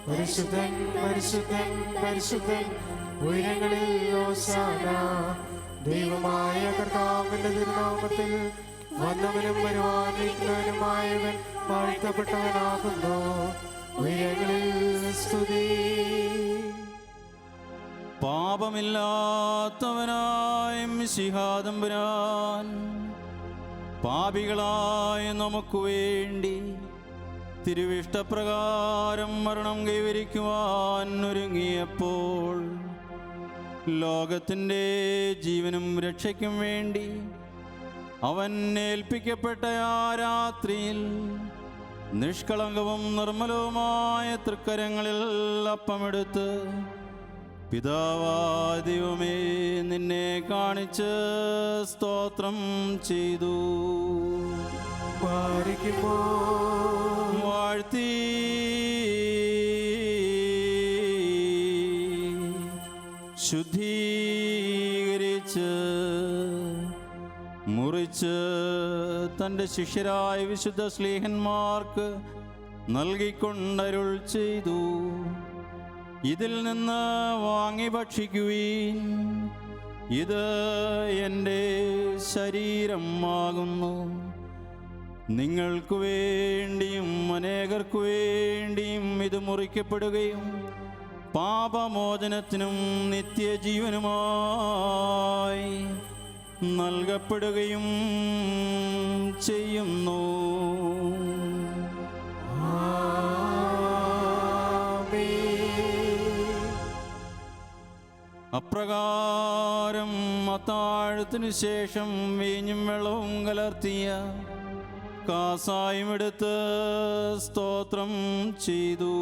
പരിശുദ്ധൻ പരിശുദ്ധൻ പരിശുദ്ധൻ, ഉയരങ്ങളിൽ ഹോശാന. ദൈവമായ കർത്താവിന്റെ തിരുനാമത്തിൽ വന്നവനും വരുവാനിരിക്കുന്നവനുമായവൻ വാഴ്ത്തപ്പെട്ടവനാകുന്നു. ഉയരങ്ങളിൽ സ്തുതി. പാപമില്ലാത്തവനായ മിശിഹാതമ്പുരാൻ, പാപികളായ നമുക്ക് വേണ്ടി തിരുവിഷ്ടപ്രകാരം മരണം കൈവരിക്കുവാൻ ഒരുങ്ങിയപ്പോൾ ലോകത്തിൻ്റെ ജീവനും രക്ഷയ്ക്കും വേണ്ടി അവൻ ഏൽപ്പിക്കപ്പെട്ട ആ രാത്രിയിൽ നിഷ്കളങ്കവും നിർമ്മലവുമായ തൃക്കരങ്ങളിൽ അപ്പമെടുത്ത്, പിതാവായ ദൈവമേ, നിന്നെ കാണിച്ച് സ്തോത്രം ചെയ്തു. വാഴ്ത്തി ശുദ്ധീകരിച്ച് മുറിച്ച് തൻ്റെ ശിഷ്യരായ വിശുദ്ധ ശ്ലീഹന്മാർക്ക് നൽകിക്കൊണ്ടരുൾ ചെയ്തു. ഇതിൽ നിന്ന് വാങ്ങി ഭക്ഷിക്കുവീൻ, ഇത് എൻ്റെ ശരീരമാകുന്നു. നിങ്ങൾക്ക് വേണ്ടിയും അനേകർക്കു വേണ്ടിയും ഇത് മുറിക്കപ്പെടുകയും പാപമോചനത്തിനും നിത്യജീവനുമായി നൽകപ്പെടുകയും ചെയ്യുന്നു. അപ്രകാരം അത്താഴത്തിനു ശേഷം വീഞ്ഞും വെള്ളവും കലർത്തിയ കാസായും എടുത്ത് സ്തോത്രം ചെയ്തു.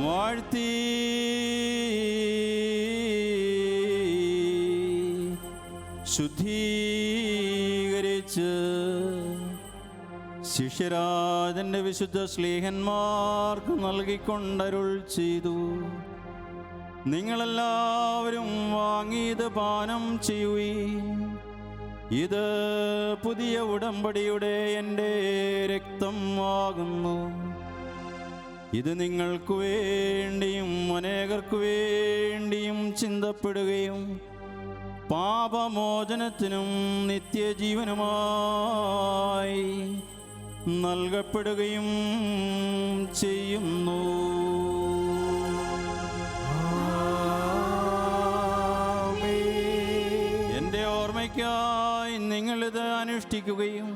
വാഴ്ത്തി ശുദ്ധീകരിച്ച് ശിഷ്യരാജന്റെ വിശുദ്ധ ശ്ലീഹന്മാർക്ക് നൽകിക്കൊണ്ടരുൾ ചെയ്തു. നിങ്ങളെല്ലാവരും വാങ്ങിയത് പാനം ചെയ്യുവീൻ, ഇത് പുതിയ ഉടമ്പടിയുടെ എൻ്റെ രക്തം ആകുന്നു. ഇത് നിങ്ങൾക്ക് വേണ്ടിയും അനേകർക്കു വേണ്ടിയും ചിന്തപ്പെടുകയും പാപമോചനത്തിനും നിത്യജീവനുമായി നൽകപ്പെടുകയും ചെയ്യുന്നു. എൻ്റെ ഓർമ്മയ്ക്കായി നിങ്ങളിത് അനുഷ്ഠിക്കുകയും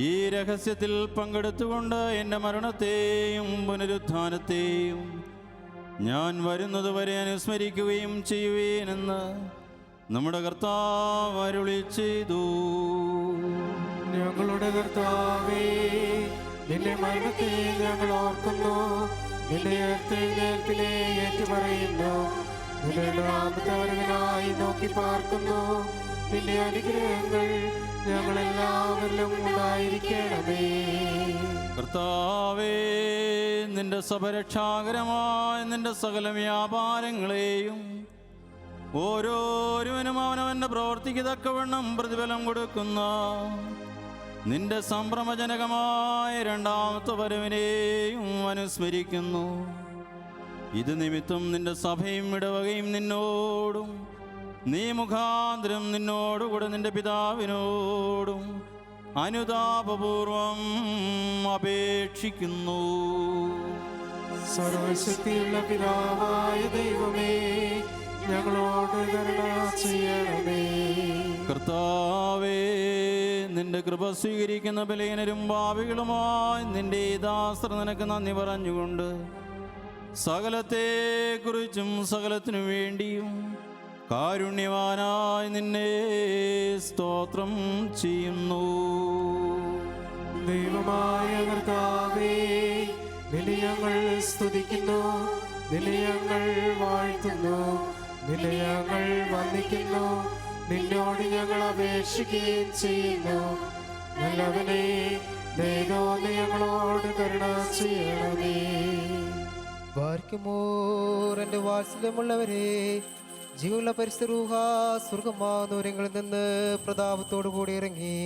ഈ രഹസ്യത്തിൽ പങ്കെടുത്തുകൊണ്ട് എൻ്റെ മരണത്തെയും പുനരുത്ഥാനത്തെയും ഞാൻ വരുന്നതുവരെ അനുസ്മരിക്കുകയും ചെയ്യുവേനെന്ന് നമ്മുടെ കർത്താവ് അരുളി ചെയ്തു. ഞങ്ങളുടെ കർത്താവേ, നിന്റെ മരണത്തെ ഞങ്ങൾ ഓർക്കുന്നു, നിന്റെ ഉയർത്തെഴുന്നേൽപ്പിനെ ഏറ്റുപറയുന്നു. നിന്റെ രണ്ടാമത്തെ വരവിനായി നോക്കി പാർക്കുന്നു. നിന്റെ അനുഗ്രഹങ്ങൾ ഞങ്ങളെല്ലാവരിലും ഉണ്ടായിരിക്കണമേ. കർത്താവേ, നിന്റെ സഭരക്ഷാകരമായ നിന്റെ സകല വ്യാപാരങ്ങളെയും ഓരോരുവനും അവനവൻ്റെ പ്രവർത്തിക്ക് തക്കവണ്ണം പ്രതിഫലം കൊടുക്കുന്ന നിന്റെ സംഭ്രമജനകമായ രണ്ടാമത്തെ വരവിനെയും അനുസ്മരിക്കുന്നു. ഇത് നിമിത്തം നിന്റെ സഭയും ഇടവകയും നിന്നോടും നീ മുഖാന്തരം നിന്നോടുകൂടെ നിന്റെ പിതാവിനോടും അനുതാപപൂർവം അപേക്ഷിക്കുന്നു. സർവശക്തിയുള്ള പിതാവായ ദൈവമേ, ഞങ്ങളോട് കരുണ ചെയ്യണമേ. കർത്താവേ, നിന്റെ കൃപ സ്വീകരിക്കുന്ന ബലഹീനരും പാപികളുമായി നിന്റെ ദാസർ നിനക്ക് നന്ദി പറഞ്ഞുകൊണ്ട് സകലത്തെക്കുറിച്ചും സകലത്തിനു വേണ്ടിയും കാരുണ്യവാനായി നിന്നെ സ്തോത്രം ചെയ്യുന്നു. ദൈവമായ കർത്താവേ, നിന്നെ ഞങ്ങൾ സ്തുതിക്കുന്നു, നിന്നെ ഞങ്ങൾ വാഴ്ത്തുന്നു, നിന്നെ ഞങ്ങൾ വന്ദിക്കുന്നു, നിന്നോട് ഞങ്ങൾ അപേക്ഷിക്കുകയും ചെയ്യുന്നു. നല്ലവനെ ദൈവമേ ഞങ്ങളോട് കരുണ ചെയ്യണമേ. വാർക്കുമോർ എൻ്റെ വാത്സല്യമുള്ളവരെ, ജീവനുള്ള പരിശുദ്ധ റൂഹ സ്വർഗമാനൂരങ്ങളിൽ നിന്ന് പ്രതാപത്തോടു കൂടി ഇറങ്ങി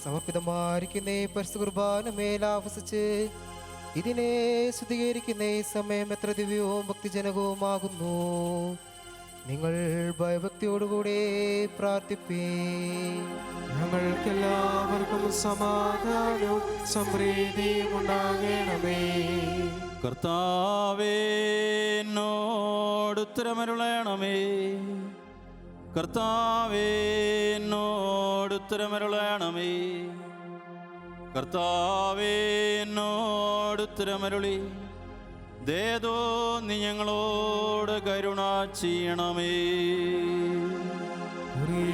സമർപ്പിതമായിരിക്കുന്ന ഈ പരിശുദ്ധ കുർബാന മേലാവസിച്ച് ഇതിനെ ശുദ്ധീകരിക്കുന്ന ഈ സമയം എത്ര ദിവ്യവും ഭക്തിജനകവുമാകുന്നു. നിങ്ങൾ ഭയഭക്തിയോടുകൂടെ പ്രാർത്ഥിപ്പേ. ഞങ്ങൾക്കെല്ലാവർക്കും സമാധാനവും സമൃദ്ധിയും ഉണ്ടാകണമേ. കർത്താവേ എന്നോടുത്തരമരുളണമേ. കർത്താവേ എന്നോടുത്തരമരുളണമേ. കർത്താവേ എന്നോടുത്തരമരുളി ദേദോ നീ ഞങ്ങളോട് കരുണ ചെയ്യണമേ. കുരിയേലായിസോൻ,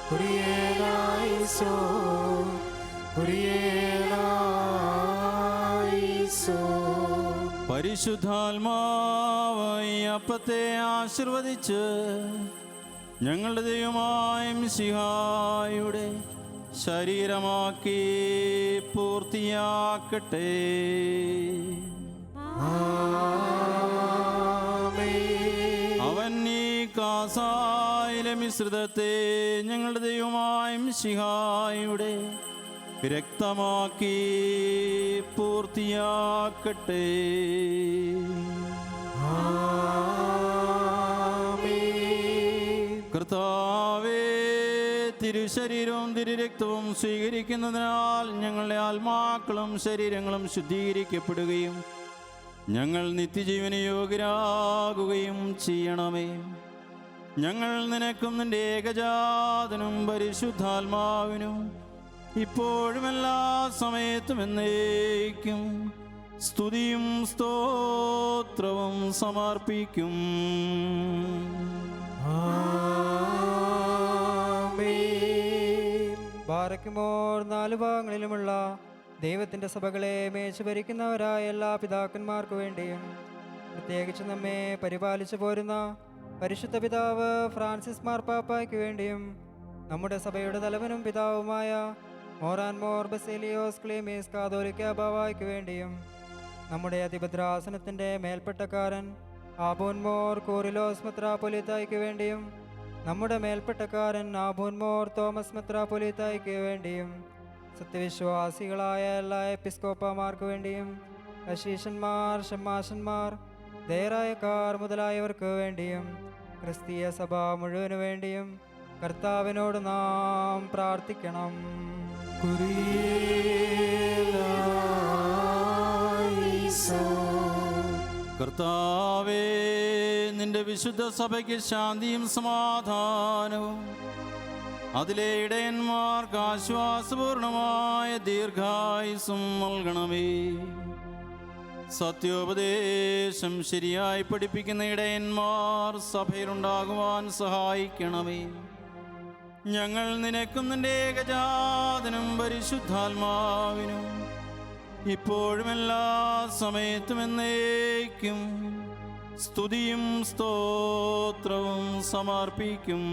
കുരിയേലായിസോൻ, കുരിയേലായിസോൻ. പരിശുദ്ധാത്മാവ് ഈ അപ്പത്തെ ആശീർവദിച്ച് ഞങ്ങളുടെ ദൈവമായ മിശിഹായുടെ ശരീരമാക്കി പൂർത്തിയാക്കട്ടെ. അവൻ ഈ കാസായിലെ മിശ്രിതത്തെ ഞങ്ങളുടെ ദൈവമായ മിശിഹായുടെ രക്തമാക്കി പൂർത്തിയാക്കട്ടെ. കർത്താവേ, തിരുശരീരവും തിരുരക്തവും സ്വീകരിക്കുന്നതിനാൽ ഞങ്ങളുടെ ആത്മാക്കളും ശരീരങ്ങളും ശുദ്ധീകരിക്കപ്പെടുകയും ഞങ്ങൾ നിത്യജീവന യോഗ്യരാകുകയും ചെയ്യണമേ. ഞങ്ങൾ നിനക്കും നിന്റെ ഏകജാതനും പരിശുദ്ധാത്മാവിനും ഇപ്പോഴും എല്ലാ സമയത്തും എന്നേക്കും സ്തുതിയും സ്തോത്രവും സമർപ്പിക്കും. ബാറക്കുമോർ 4 ഭാഗങ്ങളിലുമുള്ള ദൈവത്തിൻ്റെ സഭകളെ മേച്ചു ഭരിക്കുന്നവരായ എല്ലാ പിതാക്കന്മാർക്കു വേണ്ടിയും പ്രത്യേകിച്ച് നമ്മെ പരിപാലിച്ചു പോരുന്ന പരിശുദ്ധ പിതാവ് ഫ്രാൻസിസ് മാർപ്പാപ്പായ്ക്ക് വേണ്ടിയും നമ്മുടെ സഭയുടെ തലവനും പിതാവുമായ മോറാൻ മോർ ബസേലിയോസ് ക്ലീമീസ് കാതോലിക്ക ബാവായ്ക്ക് വേണ്ടിയും നമ്മുടെ അതിഭദ്രാസനത്തിൻ്റെ മേൽപ്പെട്ടക്കാരൻ ആബോൻ മോർ കോറിലോസ് മെത്രാപ്പൊലീത്തായ്ക്ക് വേണ്ടിയും നമ്മുടെ മേൽപ്പെട്ടക്കാരൻ ആബോൻ മോർ തോമസ് മെത്രാപ്പൊലീത്തായ്ക്ക് വേണ്ടിയും സത്യവിശ്വാസികളായ എല്ലാ എപ്പിസ്കോപ്പമാർക്ക് വേണ്ടിയും അശീഷന്മാർ, ഷമ്മാശന്മാർ, ദേറായക്കാർ മുതലായവർക്ക് വേണ്ടിയും ക്രിസ്തീയ സഭ മുഴുവനു വേണ്ടിയും കർത്താവിനോട് നാം പ്രാർത്ഥിക്കണം. കർത്താവേ, നിന്റെ വിശുദ്ധ സഭയ്ക്ക് ശാന്തിയും സമാധാനവും അതിലെ ഇടയന്മാർക്ക് ആശ്വാസപൂർണമായ ദീർഘായുസ്സും നൽകണമേ. സത്യോപദേശം ശരിയായി പഠിപ്പിക്കുന്ന ഇടയന്മാർ സഭയിലുണ്ടാകുവാൻ സഹായിക്കണമേ. ഞങ്ങൾ നിനക്കും നിന്റെ ഏകജാതനും പരിശുദ്ധാത്മാവിനും ഇപ്പോഴും എല്ലാ സമയത്തും എന്നേക്കും സ്തുതിയും സ്തോത്രവും സമർപ്പിക്കും.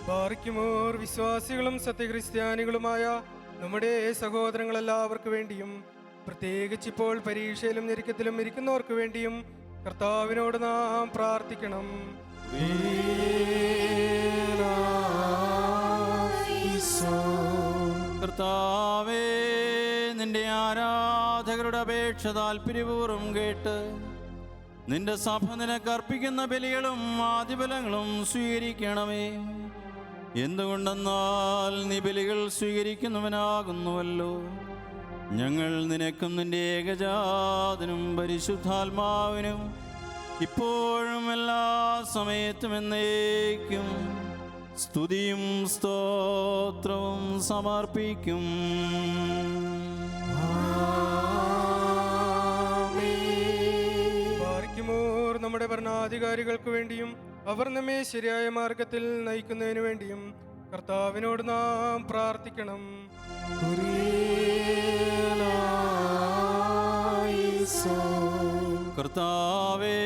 ബാറക്കുമോർ വിശ്വാസികളും സത്യക്രിസ്ത്യാനികളുമായ നമ്മുടെ സഹോദരങ്ങളെല്ലാവർക്കു വേണ്ടിയും പ്രത്യേകിച്ച് ഇപ്പോൾ പരീക്ഷയിലും ഞെരുക്കത്തിലും ഇരിക്കുന്നവർക്ക് വേണ്ടിയും കർത്താവിനോട് നാം പ്രാർത്ഥിക്കണം. കർത്താവേ, നിന്റെ ആരാധകരുടെ അപേക്ഷ താല്പര്യപൂർവ്വം കേട്ട് നിന്റെ സഭ നിനക്ക് അർപ്പിക്കുന്ന ബലികളും ആദിബലങ്ങളും സ്വീകരിക്കണമേ. എന്തുകൊണ്ടെന്നാൽ നീ ബലികൾ സ്വീകരിക്കുന്നവനാകുന്നുവല്ലോ. ഞങ്ങൾ നിനക്കും നിന്റെ ഏകജാതനും പരിശുദ്ധാത്മാവിനും ഇപ്പോഴും എല്ലാ സമയത്തും എന്നേക്കും സ്തുതിയും സ്തോത്രവും സമർപ്പിക്കും. ബാറക്കുമോർ നമ്മുടെ ഭരണാധികാരികൾക്ക് വേണ്ടിയും അവർ നമ്മെ ശരിയായ മാർഗത്തിൽ നയിക്കുന്നതിന് വേണ്ടിയും കർത്താവിനോട് നാം പ്രാർത്ഥിക്കണം. കർത്താവേ,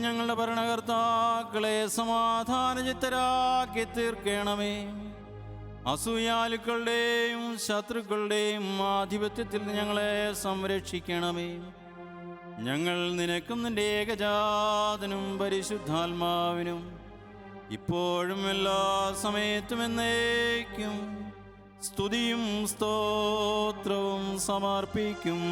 ഞങ്ങളുടെ ഭരണകർത്താക്കളെ സമാധാനചിത്തരാക്കി തീർക്കണമേ. അസൂയാലുക്കളുടെയും ശത്രുക്കളുടെയും ആധിപത്യത്തിൽ നിന്ന് ഞങ്ങളെ സംരക്ഷിക്കണമേ. ഞങ്ങൾ നിനക്കും നിന്റെ ഏകജാതനും പരിശുദ്ധാത്മാവിനും ഇപ്പോഴും എല്ലാ സമയത്തും എന്നേക്കും സ്തുതിയും സ്തോത്രവും സമർപ്പിക്കും.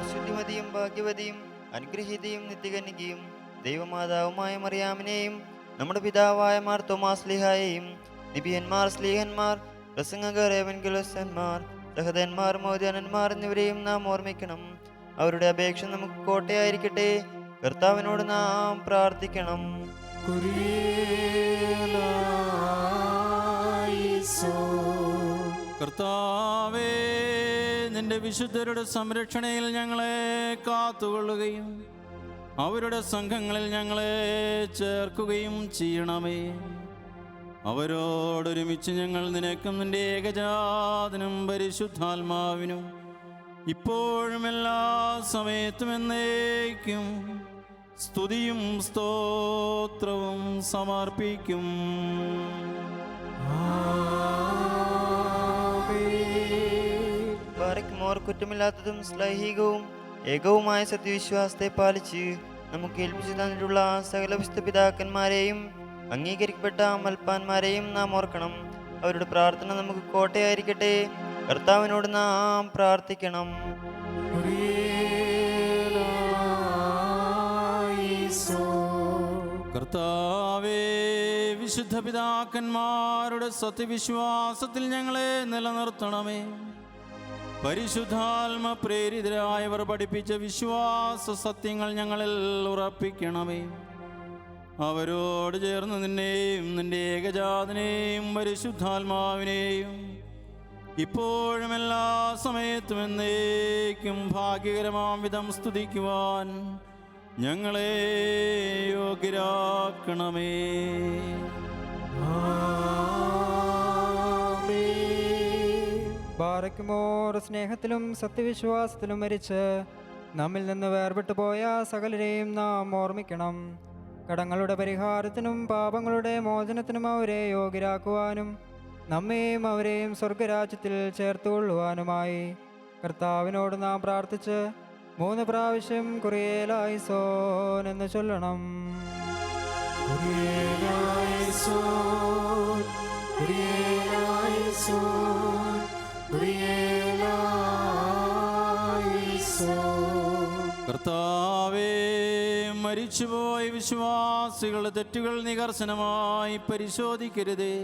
ശുദ്ധിമതിയും ഭാഗ്യവതിയും അനുഗ്രഹീതയും നിത്യകന്യകയും ദൈവമാതാവുമായ മറിയാമിനെയും നമ്മുടെ പിതാവായ മാർ തോമാസ് സ്ലീഹായെയും നിബിയന്മാർ, സ്ലീഹന്മാർ, പ്രസംഗകർ, എവൻഗലിസ്റ്റന്മാർ, സഹോദരന്മാർ, മോചനന്മാർ എന്നിവരെയും നാം ഓർമ്മിക്കണം. അവരുടെ അപേക്ഷ നമുക്ക് കോട്ടയായിരിക്കട്ടെ. കർത്താവിനോട് നാം പ്രാർത്ഥിക്കണം. കർത്താവേ, നിന്റെ വിശുദ്ധരുടെ സംരക്ഷണയിൽ ഞങ്ങളെ കാത്തുകൊള്ളുകയും അവരുടെ സംഘങ്ങളിൽ ഞങ്ങളെ ചേർക്കുകയും ചെയ്യണമേ. അവരോടൊരുമിച്ച് ഞങ്ങൾ നിനക്കും നിന്റെ ഏകജാതനും പരിശുദ്ധാത്മാവിനും ഇപ്പോഴും എല്ലാ സമയത്തും എന്നേക്കും സ്തുതിയും സ്തോത്രവും സമർപ്പിക്കും. ബാരക്ക്മോർ കുറ്റമില്ലാത്തതും ശ്ലൈഹികവും ഏകവുമായ സത്യവിശ്വാസത്തെ പാലിച്ച് നമുക്ക് ഏൽപ്പിച്ചു തന്നിട്ടുള്ള സകല വിശുദ്ധ പിതാക്കന്മാരെയും അംഗീകരിക്കപ്പെട്ട മൽപ്പാന്മാരെയും നാം ഓർക്കണം. അവരുടെ പ്രാർത്ഥന നമുക്ക് കോട്ടയായിരിക്കട്ടെ. കർത്താവിനോട് നാം പ്രാർത്ഥിക്കണം. കർത്താവേ, വിശുദ്ധ പിതാക്കന്മാരുടെ സത്യവിശ്വാസത്തിൽ ഞങ്ങളെ നിലനിർത്തണമേ. പരിശുദ്ധാത്മ പ്രേരിതരായവർ പഠിപ്പിച്ച വിശ്വാസ സത്യങ്ങൾ ഞങ്ങളിൽ ഉറപ്പിക്കണമേ. അവരോട് ചേർന്ന് നിന്നെയും നിന്റെ ഏകജാതനെയും പരിശുദ്ധാത്മാവിനെയും ഇപ്പോഴും എല്ലാ സമയത്തും എന്നേക്കും ഭാഗ്യകരമാം വിധം സ്തുതിക്കുവാൻ ഞങ്ങളെ യോഗ്യരാക്കണമേ. ബാറക്കുമോർ സ്നേഹത്തിലും സത്യവിശ്വാസത്തിലും മരിച്ച് നമ്മിൽ നിന്ന് വേർപെട്ടു പോയ സകലരെയും നാം ഓർമ്മിക്കണം. കടങ്ങളുടെ പരിഹാരത്തിനും പാപങ്ങളുടെ മോചനത്തിനും അവരെ യോഗ്യരാക്കുവാനും നമ്മെയും അവരെയും സ്വർഗരാജ്യത്തിൽ ചേർത്തുകൊള്ളുവാനുമായി കർത്താവിനോട് നാം പ്രാർത്ഥിച്ച് 3 പ്രാവശ്യം കുറിയേലായിസോൻ എന്ന് ചൊല്ലണം. കർത്താവേ, മരിച്ചുപോയ വിശ്വാസികളുടെ തെറ്റുകൾ നികർശനമായി പരിശോധിക്കരുതേ.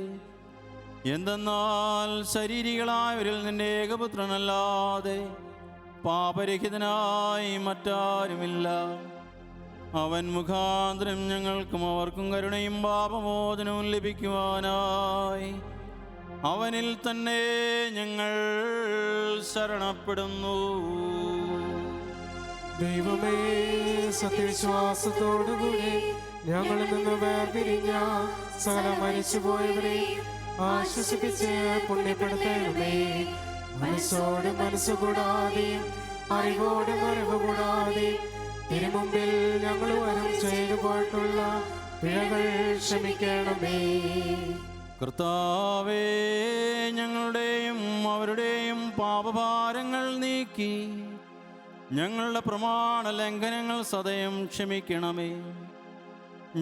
എന്തെന്നാൽ ശരീരികളായവരിൽ നിന്റെ ഏകപുത്രനല്ലാതെ പാപരഹിതനായി മറ്റാരുമില്ല. അവൻ മുഖാന്തരം ഞങ്ങൾക്കും അവർക്കും കരുണയും പാപമോചനവും ലഭിക്കുവാനായി അവനിൽ തന്നെ ഞങ്ങൾ ശരണപ്പെടുന്നു. ദൈവമേ, സത്യവിശ്വാസത്തോടുകൂടി ഞങ്ങളിൽ നിന്ന് വേർപിരിഞ്ഞ സകല മരിച്ചുപോയവരെ ആശ്വസിപ്പിച്ച് പുണ്യപ്പെടുത്തണമേ. മനസ്സോട് മനസ്സുകൂടാതെയും അറിവോട് അറിവ് കൂടാതെയും തിരുമുമ്പിൽ ഞങ്ങൾ വരും ചെയ്തു പോയിട്ടുള്ള പിഴകൾ ക്ഷമിക്കണമേ. കർത്താവേ, ഞങ്ങളുടെയും അവരുടെയും പാപഭാരങ്ങൾ നീക്കി ഞങ്ങളുടെ പ്രമാണ ലംഘനങ്ങൾ സദയം ക്ഷമിക്കണമേ.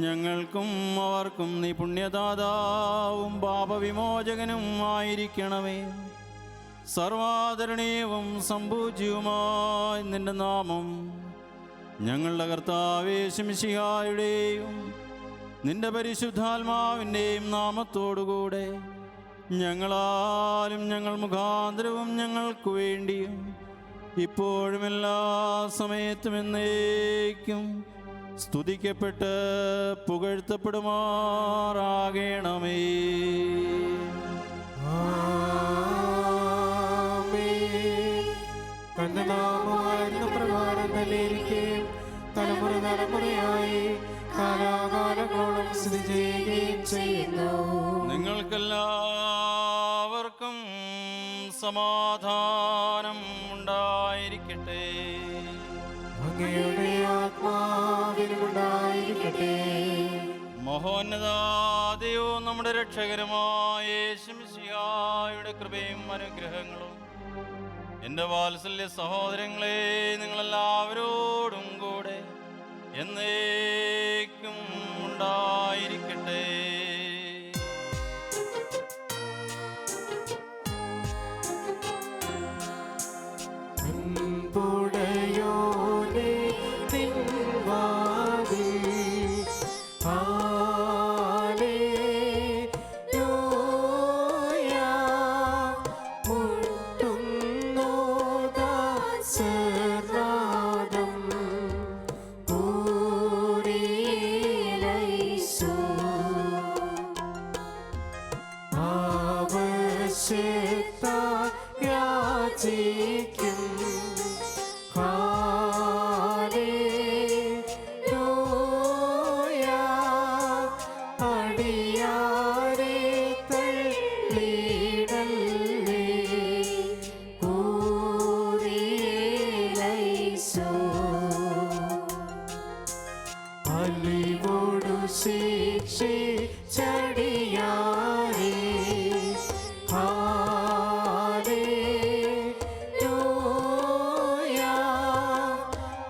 ഞങ്ങൾക്കും അവർക്കും നീ പുണ്യദാതാവും പാപവിമോചകനും ആയിരിക്കണമേ. സർവാദരണീയവും സംപൂജ്യവുമായി നിന്റെ നാമം ഞങ്ങളുടെ കർത്താവേ ശിംശിഹായുടെയും നിന്റെ പരിശുദ്ധാത്മാവിൻ്റെയും നാമത്തോടുകൂടെ ഞങ്ങളാലും ഞങ്ങൾ മുഖാന്തരവും ഞങ്ങൾക്ക് വേണ്ടിയും ഇപ്പോഴും എല്ലാ സമയത്തും എന്നേക്കും സ്തുതിക്കപ്പെട്ട് പുകഴ്ത്തപ്പെടുമാറാകണമേ. അവിടുന്ന് നാമമായിരുന്ന പ്രകാരം തന്നെ ഇരിക്കുകയും തലമുറ തലമുറയായി കാലാകാലങ്ങളോളം സ്ഥിതി ചെയ്യുകയും ചെയ്യുന്നു. നിങ്ങൾക്കെല്ലാവർക്കും സമാധാനം ഉണ്ടായിരിക്കട്ടെ. അങ്ങയുടെ ആത്മാവിനുണ്ടായിരിക്കട്ടെ. മഹോന്നതാദൈവവും നമ്മുടെ രക്ഷകരമായ യേശുമിശിഹായുടെ കൃപയും അനുഗ്രഹങ്ങളും എൻ്റെ വാത്സല്യ സഹോദരങ്ങളെ നിങ്ങളെല്ലാവരോടും കൂടെ എന്നേക്കും ഉണ്ടായിരിക്കട്ടെ. അൻപുടയോനേ നിൻ വാതിൽ ഹല്ലേലൂയ മുട്ടുന്നു ദാസനാദം പൂരിലൈസു ആവശ്യത്ത യാചിക്കും ഹല്ലേലൂയ അടിയാരെ തള്ളിയിടല്ലേ പൂരിലൈസു അലിവോടു ശിക്ഷിച്ചടിയാരെ ഹല്ലേലൂയ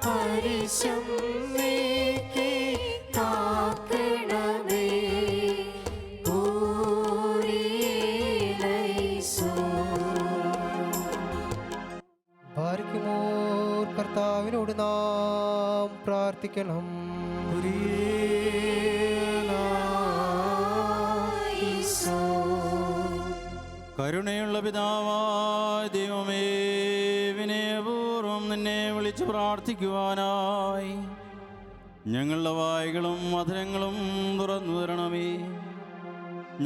പരിശം നീക്കി കാക്കണമേ പൂരിലൈസു. ഭാരിക്കുമോർ കർത്താവിനോട് നാം പ്രാർത്ഥിക്കണം. കരുണയുള്ള പിതാവായ ദൈവമേ, വിനയപൂർവം നിന്നെ വിളിച്ചു പ്രാർത്ഥിക്കുവാനായി ഞങ്ങളുടെ വായ്കളും മധുരങ്ങളും തുറന്നു തരണമേ.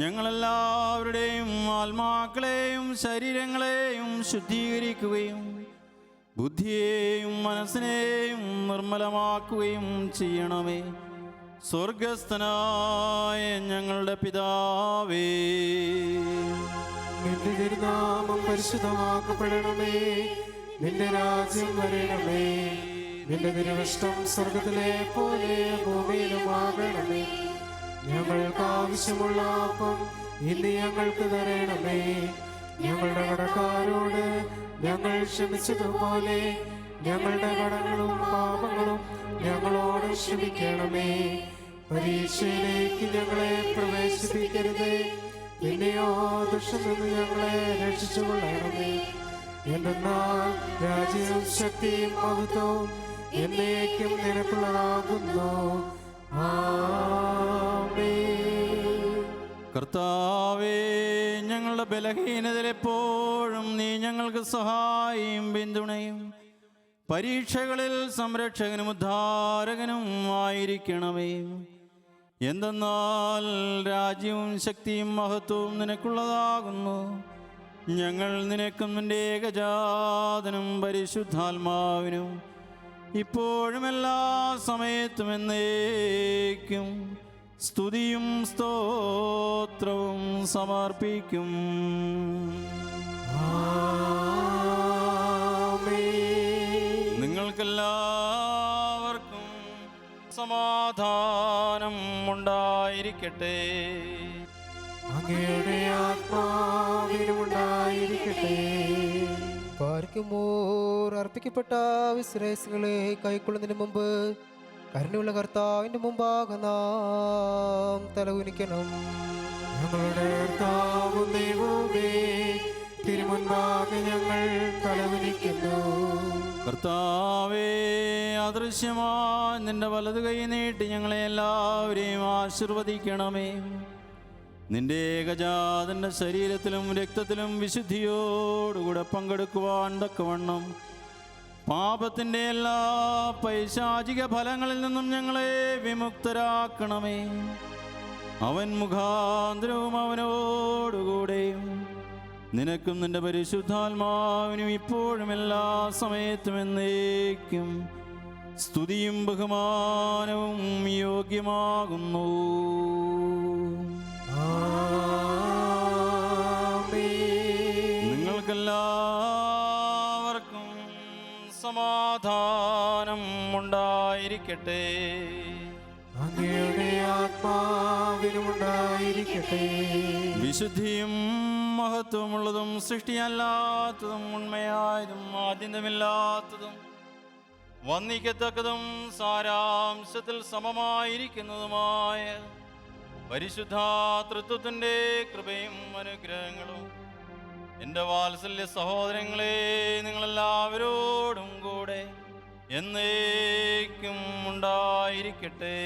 ഞങ്ങളെല്ലാവരുടെയും ആത്മാക്കളെയും ശരീരങ്ങളെയും ശുദ്ധീകരിക്കുകയും ബുദ്ധിയെയും മനസ്സിനെയും നിർമ്മലമാക്കുകയും ചെയ്യണമേ. സ്വർഗസ്ഥനായ ഞങ്ങളുടെ പിതാവേ, നിന്റെ തിരുനാമം പരിശുദ്ധമാക്കപ്പെടണമേ. നിന്റെ രാജ്യം വരണമേ. നിന്റെ തിരുവിഷ്ടം സ്വർഗത്തിലെ പോലെ ഭൂമിയിലുമാകണമേ. ഞങ്ങൾക്ക് ആവശ്യമുള്ള അപ്പം ഇന്ന് ഞങ്ങൾക്ക് തരണമേ. ഞങ്ങളുടെ കടക്കാരോട് ഞങ്ങൾ ക്ഷമിച്ചതുപോലെ ഞങ്ങളുടെ കടങ്ങളും പാപങ്ങളും ഞങ്ങളോട് ക്ഷമിക്കണമേ. പരീക്ഷയിലേക്ക് ഞങ്ങളെ പ്രവേശിപ്പിക്കരുത്, പിന്നെയോ ദുഷ്ടത്തിൽ നിന്ന് ഞങ്ങളെ രക്ഷിച്ചുകൊള്ളണമേ. എന്തെന്നാൽ രാജ്യവും ശക്തിയും മഹത്വവും എന്നേക്കും നിനക്കുള്ളതാകുന്നു. ആമേൻ. കർത്താവേ, ഞങ്ങളുടെ ബലഹീനതയിൽ എപ്പോഴും നീ ഞങ്ങൾക്ക് സഹായിയും പിന്തുണയും പരീക്ഷകളിൽ സംരക്ഷകനും ഉദ്ധാരകനും ആയിരിക്കണമേ. എന്തെന്നാൽ രാജ്യവും ശക്തിയും മഹത്വവും നിനക്കുള്ളതാകുന്നു. ഞങ്ങൾ നിനക്കും നിന്റെ ഏകജാതനും പരിശുദ്ധാത്മാവിനും ഇപ്പോഴും എല്ലാ സമയത്തും എന്നേക്കും സ്തുതിയും സ്തോത്രവും സമർപ്പിക്കും. നിങ്ങൾക്കെല്ലാവർക്കും സമാധാനം ഉണ്ടായിരിക്കട്ടെ. അങ്ങയുടെ ആത്മാവിനുണ്ടായിരിക്കട്ടെ. ഭാരിക്കുമോർ അർപ്പിക്കപ്പെട്ട വിശ്രേഷങ്ങളെ കൈക്കൊള്ളുന്നതിന് മുമ്പ് കരുണയുള്ള കർത്താവിൻ്റെ മുമ്പാകെ നാം തലകുനിക്കണം. ഞങ്ങളുടെ കർത്താവും ദൈവമേ, തിരുമുൻപാകെ ഞങ്ങൾ തലകുനിക്കുന്നു. കർത്താവേ, അദൃശ്യമായി നിന്റെ വലതു കൈ നീട്ടി ഞങ്ങളെ എല്ലാവരെയും ആശീർവദിക്കണമേ. നിന്റെ ഏകജാതന്റെ ശരീരത്തിലും രക്തത്തിലും വിശുദ്ധിയോടുകൂടെ പങ്കെടുക്കുവാൻ തക്കവണ്ണം പാപത്തിൻ്റെ എല്ലാ പൈശാചിക ഫലങ്ങളിൽ നിന്നും ഞങ്ങളെ വിമുക്തരാക്കണമേ. അവൻ മുഖാന്തരവും അവനോടുകൂടെയും നിനക്കും നിന്റെ പരിശുദ്ധാത്മാവിനും ഇപ്പോഴും എല്ലാ സമയത്തും എന്നേക്കും സ്തുതിയും ബഹുമാനവും യോഗ്യമാകുന്നു. നിങ്ങൾക്കെല്ലാവർക്കും സമാധാനം ഉണ്ടായിരിക്കട്ടെ. അങ്ങയുടെ ആത്മാവിനുമുണ്ടായിരിക്കട്ടെ. വിശുദ്ധിയും മഹത്വമുള്ളതും സൃഷ്ടിയല്ലാത്തതും ഉണ്മയായതും ആദ്യന്തമില്ലാത്തതും വന്ദിക്കത്തക്കതും സാരാംശത്തിൽ സമമായിരിക്കുന്നതുമായ പരിശുദ്ധാതൃത്വത്തിൻ്റെ കൃപയും അനുഗ്രഹങ്ങളും എൻ്റെ വാത്സല്യ സഹോദരങ്ങളെ നിങ്ങളെല്ലാവരോടും കൂടെ എന്നേക്കും ഉണ്ടായിരിക്കട്ടെ.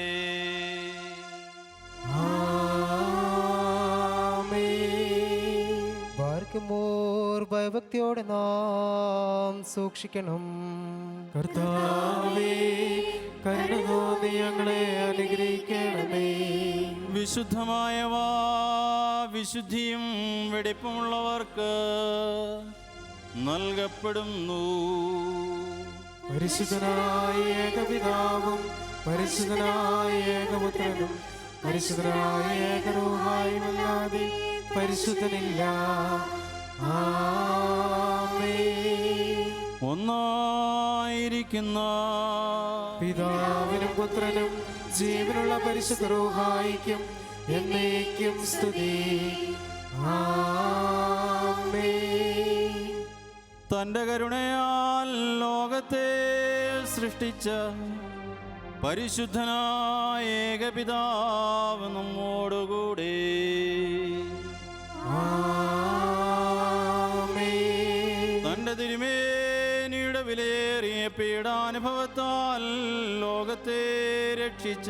ബാർക്കുമോർ ഭയഭക്തിയോടെ നാം സൂക്ഷിക്കണം. കർത്താവേ, കരുണ തോന്നി ഞങ്ങളെ അനുഗ്രഹിക്കണമേ. വിശുദ്ധമായവ വിശുദ്ധിയും വെടിപ്പുമുള്ളവർക്ക് നൽകപ്പെടുന്നു. പരിശുദ്ധനായ ഏകപിതാവും പരിശുദ്ധനായ ഏകപുത്രനും പരിശുദ്ധനായ ഏകരൂഹായുമല്ലാതെ പരിശുദ്ധനില്ല. ആമേൻ. ഒന്നായിരിക്കുന്ന പിതാവിനും പുത്രനും ജീവനുള്ള പരിശുദ്ധ റൂഹായിക്കും എന്നേക്കും സ്തുതി. ആമേൻ. തൻ്റെ കരുണയാൽ ലോകത്തെ സൃഷ്ടിച്ച പരിശുദ്ധനായ ഏകപിതാവ് നമ്മോടുകൂടെ. ആമേൻ. തൻ്റെ തിരുമേനിയുടെ വിലയേറിയ പീഡാനുഭവത്താൽ ലോകത്തെ രക്ഷിച്ച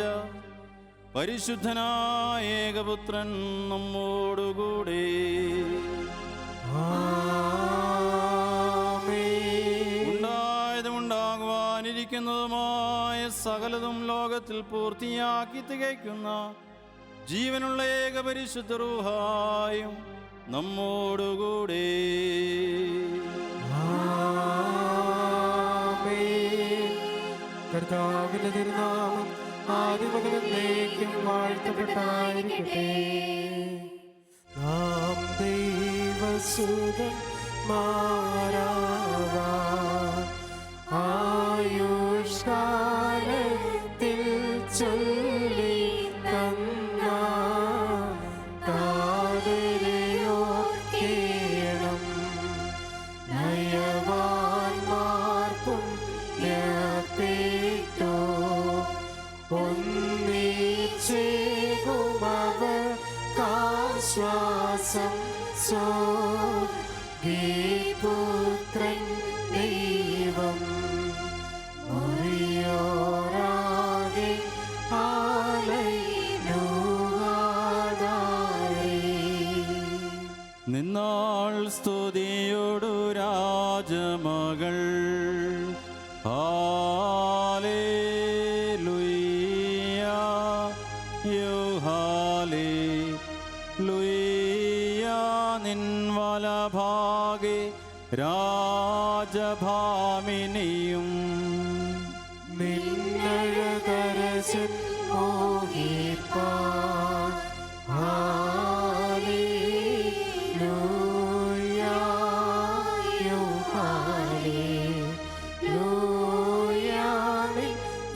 പരിശുദ്ധനായ ഏകപുത്രൻ നമ്മോടുകൂടെ. ഉണ്ടായതും ഉണ്ടാകുവാനിരിക്കുന്നതുമായ സകലതും ലോകത്തിൽ പൂർത്തിയാക്കി തികയ്ക്കുന്ന ജീവനുള്ള ഏക പരിശുദ്ധ റൂഹായും നമ്മോടുകൂടെ. ആമേൻ. കർത്താവിന്റെ തിരുനാമം ആദിമുതലേക്കും വാഴ്ത്തപ്പെട്ടായിരിക്കട്ടെ. നാം ദൈവസുതന്മാരാവാൻ ആയുഷ്കാലത്തിൽ ചൊല്ലി തന്ന താതരയോർക്കേണം. നയവാന്മാർ പുണ്യപ്പെട്ടു ഒന്നിച്ചേകുമവർ കാശ്വാസം സ്വീപുത്രൻ ദൈവം മുറിയോരാകെ നിന്നാൾ സ്തുതിയോടു രാജമകൾ ഹാലേലൂയ ഹാലേലൂയ. നിൻ വലഭാഗെ രാജഭാമിനിയും നിന്നഴകരശൻ മോഹിപ്പാൻ ഹല്ലേലൂയ ഹല്ലേലൂയ. നിൻ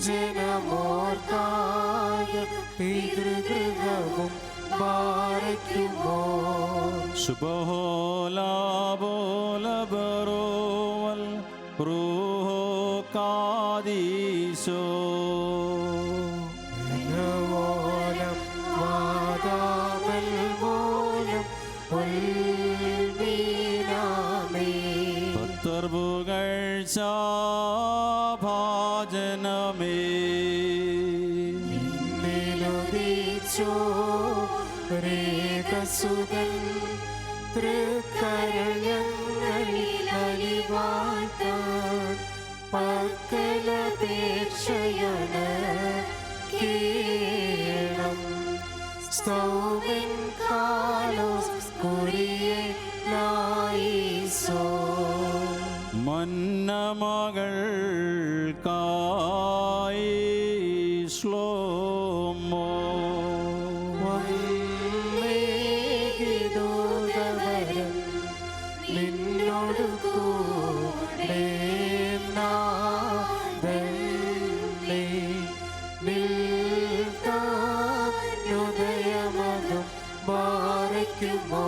ജനമോർക്കായ പിതൃഗൃഹവും ബാരയ്ക്കുമോ. ശുഭോലാബോലബറോവൽ റൂഹോ കാദീശോ. ഓലം വാദാമൽ പോലും ഉൽമീനാമേ. പത്തർപുകഴ്ച ഭാജനമേ. നിന്നുദിച്ചോ രേഖസുതൻ തൃക്കരങ്ങളിൽ അലിവാഴ്ത്താൻ പക്കലപേക്ഷയാണ് കേളം. സ്തോമൻ കാലോസ് കുരിയെ ലായിസോ മന്നമകൾക്കായി ശ്ലോമോ വന്നേകിദൂതവരം നിന്നോടു കൂടെ നാദന്നേ നിൽക്കാനുദയമതും ബാരയ്ക്കുമോ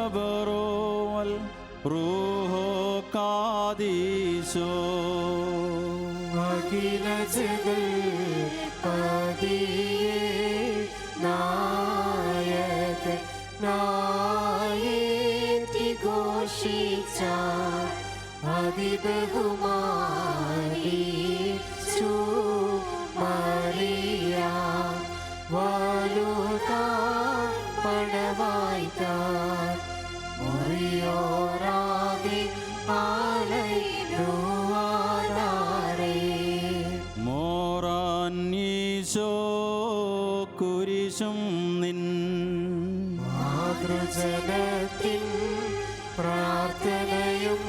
ശുഭോലാബോലബറോവൽ റൂഹോ കാദീശോ അഖില ജഗൽ പതിയേ നായകൻ നായേറ്റി ഘോഷിച്ച അതിബഹുമാനിച്ചു മറിയ വലുതാ പടവായിത്താൻ മുറിയോരാകെ ആലയിടുവാനാരേ മോറാനീശോ കുരിശും നിൻ മാതൃജനത്തിൻ പ്രാർത്ഥനയും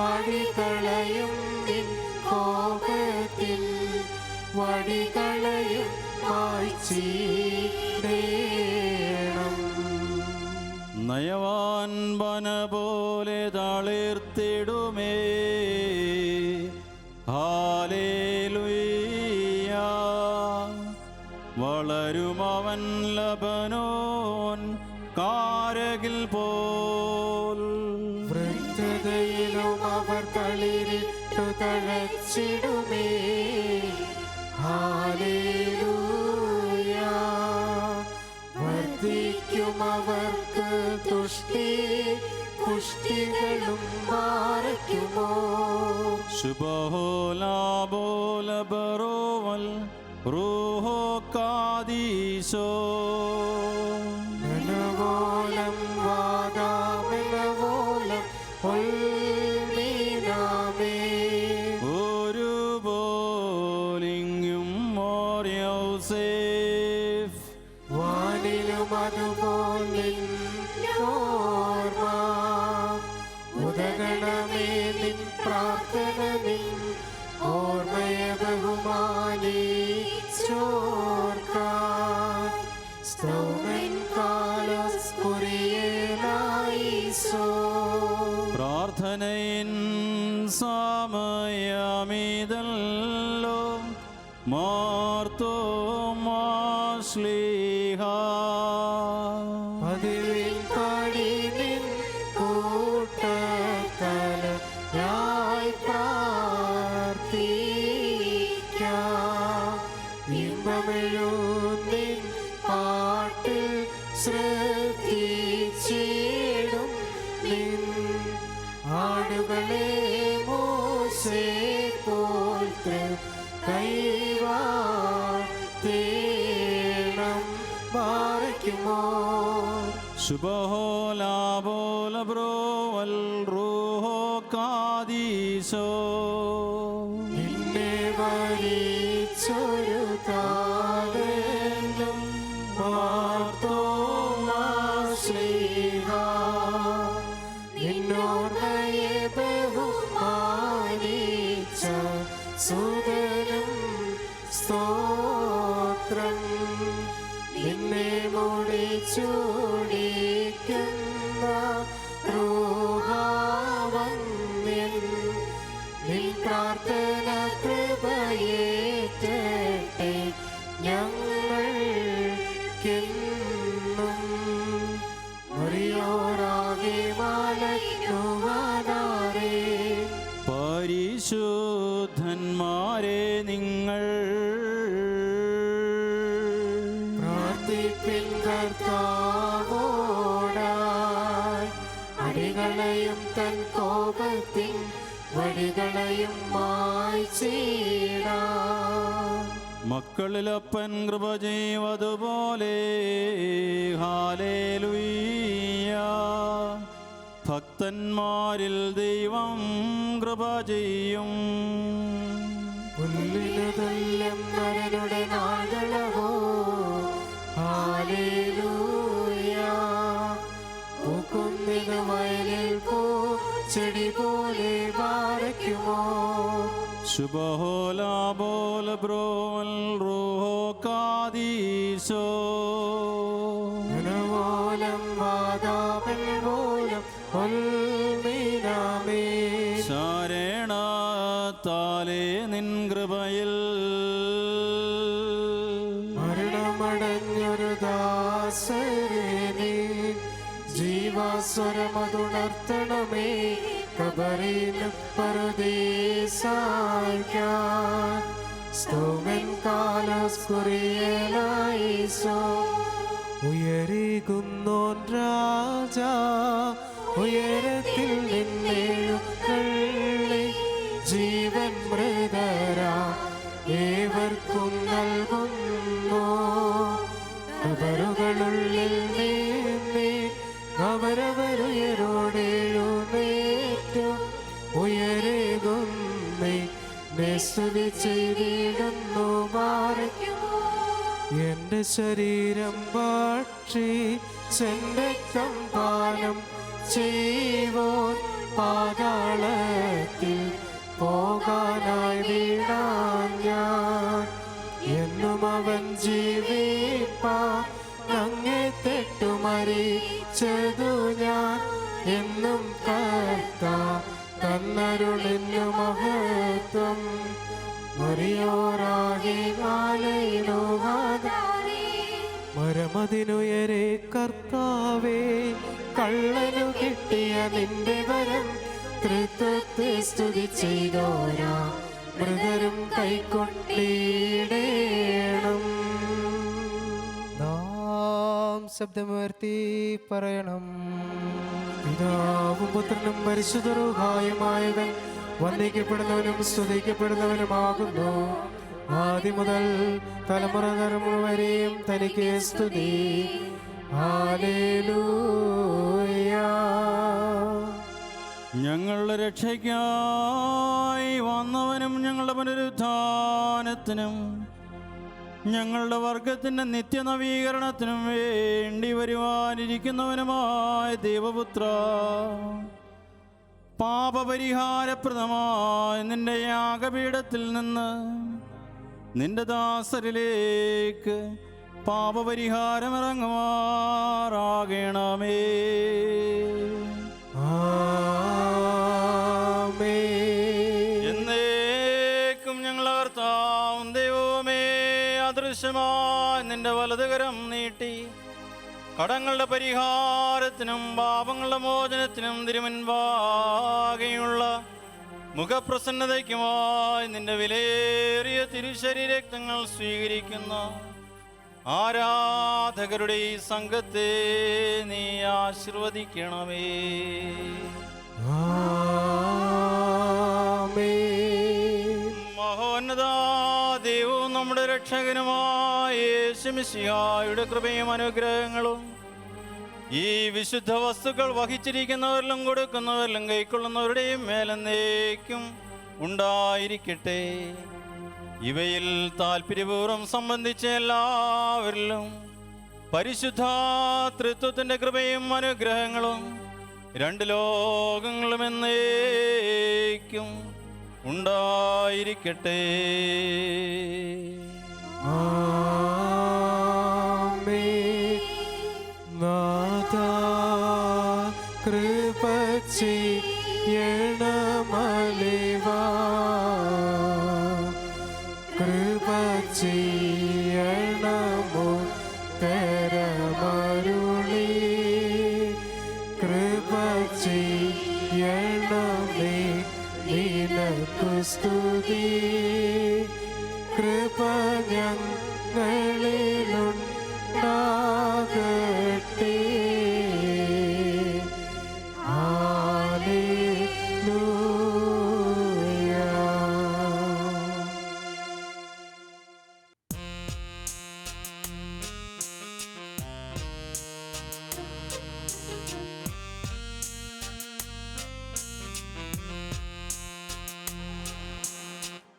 അടികളയും നിൻ കോപത്തിൽ വടികളയും മായ്ച്ചിടേണം നയവാൻ വന പോലെ തളിർത്തിടുമേ ഹാലേലുയ്യ വളരുമവൻ ലബനോൻ കാരകിൽ പോൽ വൃദ്ധതയിലും അവർ കളിരിട്ടു തഴച്ചിടുമേ ഹാലേലൂയ വർദ്ധിക്കും അവർക്ക് തുഷ്ടി പുഷ്ടികളും മാറയ്ക്കുമോ ശുഭോലാബോലബറോവൽ റൂഹോ കാദീശോ മെലവോലം വാദാമെലവോലം ഒൽമീനാമേ ഒരു ബോലിംഗും മോർയൗസേഫ് വാനിലും അതുപോലെ ഓർമ്മ ഉദകണമേ നിൻ പ്രാർത്ഥന നിൻ ഓർമ്മയെ ബഹുമാനിച്ചോർക്കാൻ സ്തോമൻ കാലോസ് കുറിയേലായിസോ പ്രാർത്ഥനയിൻ സമയമീതല്ലോ മാർത്തോമാശ്ലീഹ പതിവിൻ പാടി നിൻ കൂട്ടത്തലയായി പ്രാർത്ഥിക്കാം ഇമ്പമെഴുന്നിൻ പാട്ടിൽ ശ്രദ്ധിച്ചിടും നിൻ ആടുകളെ മോശെ പോൽത്ത് കൈവാത്തേണം മാറയ്ക്കുമോ ശുഭോലാബോലബ്രോവൽ റൂഹോ കാദീശോ നിന്നെ വരിച്ചൊരു താതനും മാർത്തോമാശ്ലീഹ നിന്നോർമ്മയെ ബഹുമാനിച്ച സുതനും സ്തോത്രം നിന്നെ മുടിച്ചൂടിക്കുന്ന റൂഹാവന്യൻ നിൻ പ്രാർത്ഥന കൃപയേറ്റട്ടെ ഞങ്ങൾക്കെന്നും മുറിയോറാകെ മാലയ്ക്കുവാനാരേ പരിശുദ്ധന്മാരെ നിങ്ങൾ പ്രാർത്ഥിപ്പിൻ കർത്താവോടായി അടികളെയും തൻ കോപത്തിൻ വടികളെയും മായ്ച്ചിടാം മക്കളിലപ്പൻ കൃപ ചെയ്വതുപോലെ ഹാലേലുയ്യ ഭക്തന്മാരിൽ ദൈവം കൃപ ചെയ്യും പുല്ലിനു തുല്യം നരനുടെ നാളുകളവോ ഹാലേലൂയ ചെടി പോലെ പാറയ്ക്കുമോ. ശുഭഹോലാ ബോല ബ്രോവൽ റൂഹോ കാദീശോ. മനവോലം വാദാപൻ പോലം ഒൽമീനാമേ. ശരണത്താലേ നിൻ കൃപയിൽ മരണമടഞ്ഞൊരു ദാസരെ നീ ജീവാസ്വരമതുണർത്തണമേ. കബറിനും പറുദീസായ്ക്കാൻ സ്തോമൻ കാലോസ് കുറിയലായിസോ. ഉയരികുന്നോൻ രാജാ ഉയരത്തിൽ നിന്നെഴുന്നള്ളി ജീവൻ മൃതരാ ഏവർക്കും നൽകുന്നു. കബറുകളുള്ളിൽ നീന്തി അവരവരുയരോടെഴുന്നേറ്റു ഉയരേകുന്നേ സ്തുതി ചെയ്തിടുന്നു. പാറയ്ക്കുമോ. എന്റെ ശരീരം ഭക്ഷിച്ചെന്റെ പാനം ചെയ്വോൻ പാതാളത്തിൽ പോകാനായി വീണാൻ ഞാൻ. എന്നും അവൻ ജീവിപ്പാൻ അങ്ങേ തെട്ടുമരിച്ചതു ഞാൻ. എന്നും കർത്താവ് തന്നരുളിന്നു മഹത്വം. മറിയോറാകെ മാലയിലോ മരമതിനുയരെ കർത്താവേ കള്ളനു കിട്ടിയ നിന്റെ വരം തൃത്വത്തെ സ്തുതി ചെയ്തോരാ മൃതരും കൈക്കൊണ്ടിടേണം. നാം ശബ്ദമുയർത്തി പറയണം. പിതാവും പുത്രനും പരിശുദ്ധ റൂഹായുമായവൻ വന്ദിക്കപ്പെടുന്നവനും സ്തുതിക്കപ്പെടുന്നവനുമാകുന്നു. ആദ്യം മുതൽ തലമുറ തലമുറ വരെയും തനിക്ക് സ്തുതി. ഹല്ലേലൂയ. ഞങ്ങളുടെ രക്ഷയ്ക്കായി വന്നവനും ഞങ്ങളുടെ പുനരുത്ഥാനത്തിനും ഞങ്ങളുടെ വർഗത്തിൻ്റെ നിത്യനവീകരണത്തിനും വേണ്ടി വരുവാനിരിക്കുന്നവനുമായ ദൈവപുത്ര, പാപപരിഹാരപ്രദമായ നിന്റെ യാഗപീഠത്തിൽ നിന്ന് നിന്റെ ദാസരിലേക്ക് പാപപരിഹാരമിറങ്ങുമാറാകണമേ. എന്നേക്കും ഞങ്ങളെ കർത്താവും ദൈവമേ, അദൃശ്യമായി നിന്റെ വലതുകരം നീട്ടി കടങ്ങളുടെ പരിഹാരത്തിനും പാപങ്ങളുടെ മോചനത്തിനും തിരുമുൻപാകെയുള്ള മുഖപ്രസന്നതയ്ക്കുമായി നിന്റെ വിലയേറിയ തിരുശരീരക്തങ്ങൾ സ്വീകരിക്കുന്ന ആരാധകരുടെ ഈ സംഘത്തെ നീ ആശീർവദിക്കണമേ. മഹോന്നത ദൈവവും നമ്മുടെ രക്ഷകനുമായ യേശു മിശിഹായുടെ കൃപയും അനുഗ്രഹങ്ങളും ഈ വിശുദ്ധ വസ്തുക്കൾ വഹിച്ചിരിക്കുന്നവരിലും കൊടുക്കുന്നവരിലും കൈക്കൊള്ളുന്നവരുടെയും മേലെന്നേക്കും ഉണ്ടായിരിക്കട്ടെ. ഇവയിൽ താല്പര്യപൂർവ്വം സംബന്ധിച്ച എല്ലാവരിലും പരിശുദ്ധ തൃത്വത്തിൻ്റെ കൃപയും അനുഗ്രഹങ്ങളും രണ്ട് ലോകങ്ങളും എന്നേക്കും ഉണ്ടായിരിക്കട്ടെ. നാഥാ കൃപ ചെയ്യണമലിവാ, കൃപ ചെയ്യണമോ തരമരുളി, കൃപ ചെയ്യണമേ നിനക്കു സ്തുതി, കൃപ ഞങ്ങളിലുണ്ടാകട്ടെ.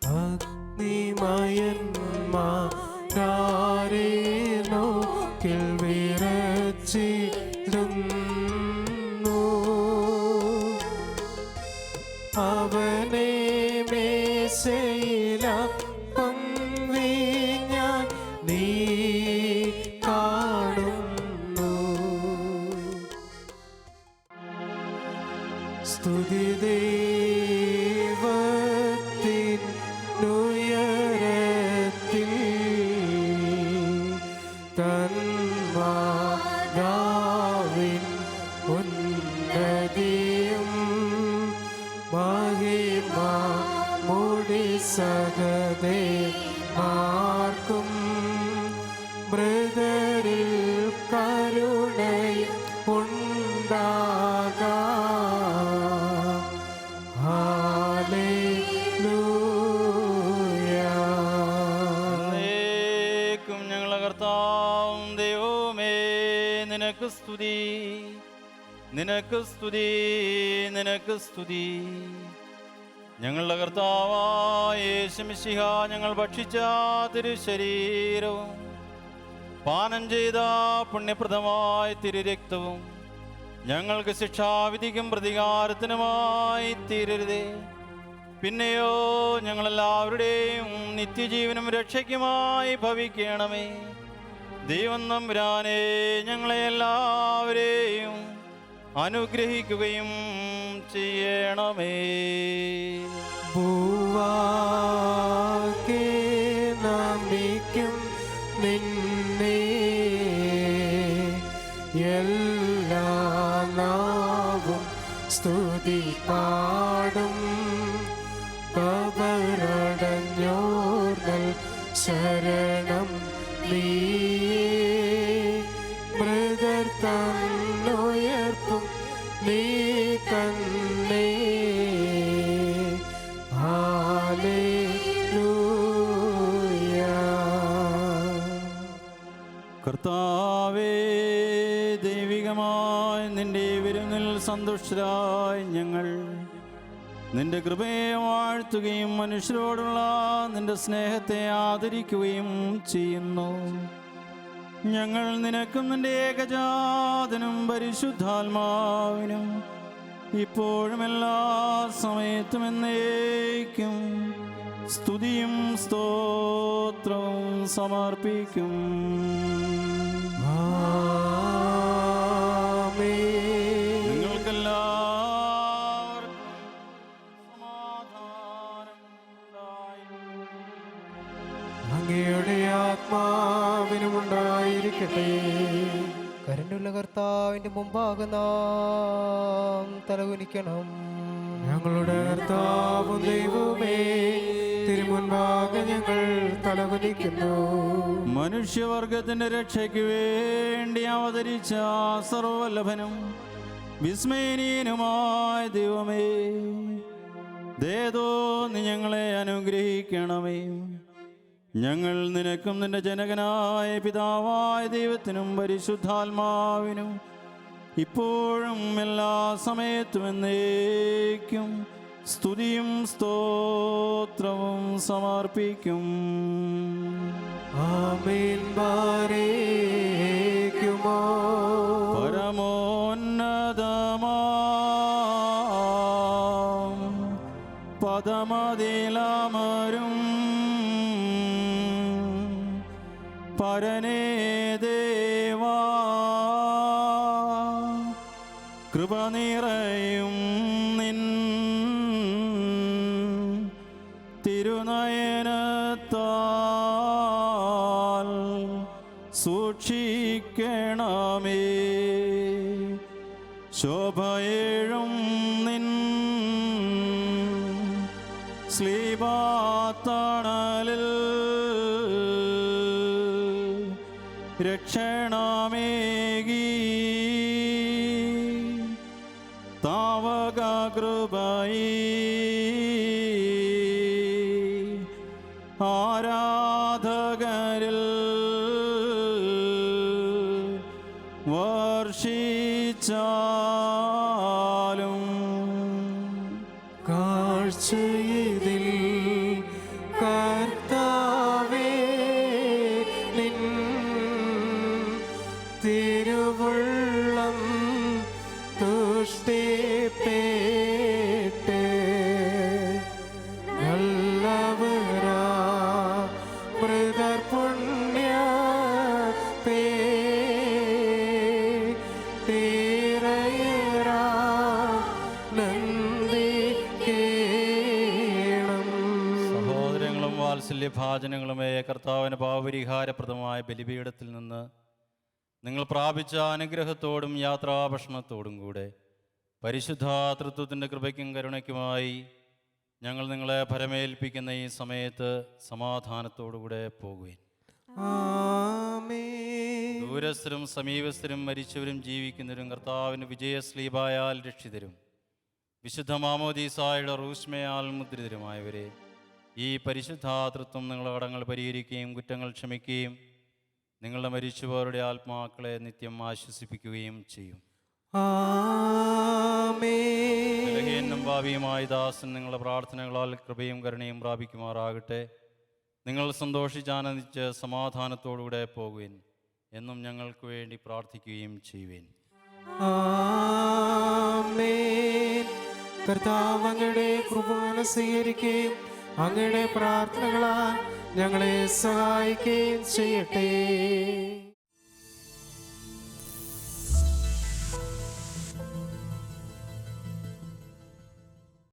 അഗ്നിമയന്മാരേനോ കിൽവിറച്ചിടുന്നു, മൃതരിൽ കരുണയും ഉണ്ടാകാ. ഹല്ലേലൂയ. എന്നേക്കും ഞങ്ങളെ കർത്താവും ദൈവമേ നിനക്ക് സ്തുതി, നിനക്ക് സ്തുതി, നിനക്ക് സ്തുതി. ഞങ്ങളുടെ കർത്താവായ യേശു മിശിഹ ഞങ്ങൾ ഭക്ഷിച്ച തിരുശരീരവും പാനം ചെയ്ത പുണ്യപ്രദമായ തിരുരക്തവും ഞങ്ങൾക്ക് ശിക്ഷാവിധിക്കും പ്രതികാരത്തിനുമായി തീരരുതേ. പിന്നെയോ ഞങ്ങളെല്ലാവരുടെയും നിത്യജീവനും രക്ഷയ്ക്കുമായി ഭവിക്കണമേ. ദൈവം തമ്പുരാനെ ഞങ്ങളെ എല്ലാവരെയും അനുഗ്രഹിക്കുകയും ചെയ്യണമേ. ഭൂവാകെ നമിക്കും നിന്നെ, എല്ലാ നാവും സ്തുതി പാടും. കബറടഞ്ഞോർന്നൽ ശരണം നീയേ, മൃതർ തന്നുയർപ്പും നീ തന്നെ. ഹല്ലേലൂയ. കർത്താവേ, ദൈവികമായി നിന്റെ വിരുന്നിൽ സന്തുഷ്ടരായി ഞങ്ങൾ നിന്റെ കൃപയെ വാഴ്ത്തുകയും മനുഷ്യരോടുള്ള നിന്റെ സ്നേഹത്തെ ആദരിക്കുകയും ചെയ്യുന്നു. ഞങ്ങൾ നിനക്കും നിന്റെ ഏകജാതനും പരിശുദ്ധാത്മാവിനും ഇപ്പോഴും എല്ലാ സമയത്തും എന്നേക്കും സ്തുതിയും സ്തോത്രവും സമർപ്പിക്കും. ആമേൻ. നിങ്ങൾക്കെല്ലാവർക്കും സമാധാനം ഉണ്ടായിരിക്കട്ടെ. അങ്ങയുടെ ആത്മാവിനുമുണ്ടായിരിക്കട്ടെ. കരുണയുള്ള കർത്താവിന്റെ മുമ്പാകെ നാം തലകുനിക്കണം. ഞങ്ങളുടെ കർത്താവും ദൈവമേ, തിരുമുൻപാകെ ഞങ്ങൾ തലകുനിക്കുന്നു. മനുഷ്യവർഗത്തിന്റെ രക്ഷയ്ക്ക് വേണ്ടി അവതരിച്ച സർവവല്ലഭനും വിസ്മയനീയനുമായ ദൈവമേ, ദേതോ നീ ഞങ്ങളെ അനുഗ്രഹിക്കണമേ. ഞങ്ങൾ നിനക്കും നിന്റെ ജനകനായ പിതാവായ ദൈവത്തിനും പരിശുദ്ധാത്മാവിനും ഇപ്പോഴും എല്ലാ സമയത്തും എന്നേക്കും സ്തുതിയും സ്തോത്രവും സമർപ്പിക്കും. ആമേൻ. ബാരേക്കുമോ. പരമോന്നതമാം പദമതിലമരും പരനേ ദേവാ, കൃപ നിറയും നിൻ തിരുനയനത്താൽ സൂക്ഷിക്കണമേ. ശോഭയേഴും നിൻ ശ്ലീബാത്തണലിൽ രക്ഷണമേകി താവക കൃപയി ആരാധകരിൽ വർഷിച്ചാലും കാഴ്ചയിതിൽ കർത്താവേ, നിൻ തിരുവുള്ളം തുഷ്ടിപ്പേട്ട് നല്ലവരാ മൃതർ പുണ്യ സഹോദരങ്ങളും വാത്സല്യഭാചനങ്ങളുമേ, കർത്താവിന് പാപപരിഹാരപ്രദമായ ബലിപീഠത്തിൽ നിന്ന് നിങ്ങൾ പ്രാപിച്ച അനുഗ്രഹത്തോടും യാത്രാഭക്ഷണത്തോടും കൂടെ പരിശുദ്ധ തൃത്വത്തിൻ്റെ കൃപയ്ക്കും കരുണയ്ക്കുമായി ഞങ്ങൾ നിങ്ങളെ ഭരമേൽപ്പിക്കുന്ന ഈ സമയത്ത് സമാധാനത്തോടുകൂടെ പോകുവിൻ. ആമേൻ. ദൂരസ്ഥരും സമീപസ്ഥരും മരിച്ചവരും ജീവിക്കുന്നവരും കർത്താവിന് വിജയശ്ലീബായാൽ രക്ഷിതരും വിശുദ്ധ മാമോദീസായുടെ റൂഷ്മയാൽ മുദ്രിതരുമായവരെ, ഈ പരിശുദ്ധാതൃത്വം നിങ്ങളുടെ കടങ്ങൾ പരിഹരിക്കുകയും കുറ്റങ്ങൾ ക്ഷമിക്കുകയും നിങ്ങളുടെ മരിച്ചുപോരുടെ ആത്മാക്കളെ നിത്യം ആശ്വസിപ്പിക്കുകയും ചെയ്യും. ആമേൻ. ബലഹീനനും ഭാവിയുമായ ദാസൻ നിങ്ങളുടെ പ്രാർത്ഥനകളാൽ കൃപയും കരുണയും പ്രാപിക്കുമാറാകട്ടെ. നിങ്ങൾ സന്തോഷിച്ചാനന്ദിച്ച് സമാധാനത്തോടുകൂടെ പോകുവിൻ. എന്നും ഞങ്ങൾക്ക് വേണ്ടി പ്രാർത്ഥിക്കുകയും ചെയ്യുവിൻ. ആമേൻ. കർത്താവ് അങ്ങയുടെ കൃപ സ്വീകരിക്കുകയും അങ്ങയുടെ പ്രാർത്ഥനകളാൽ ഞങ്ങളെ സഹായിക്കുകയും ചെയ്യട്ടെ.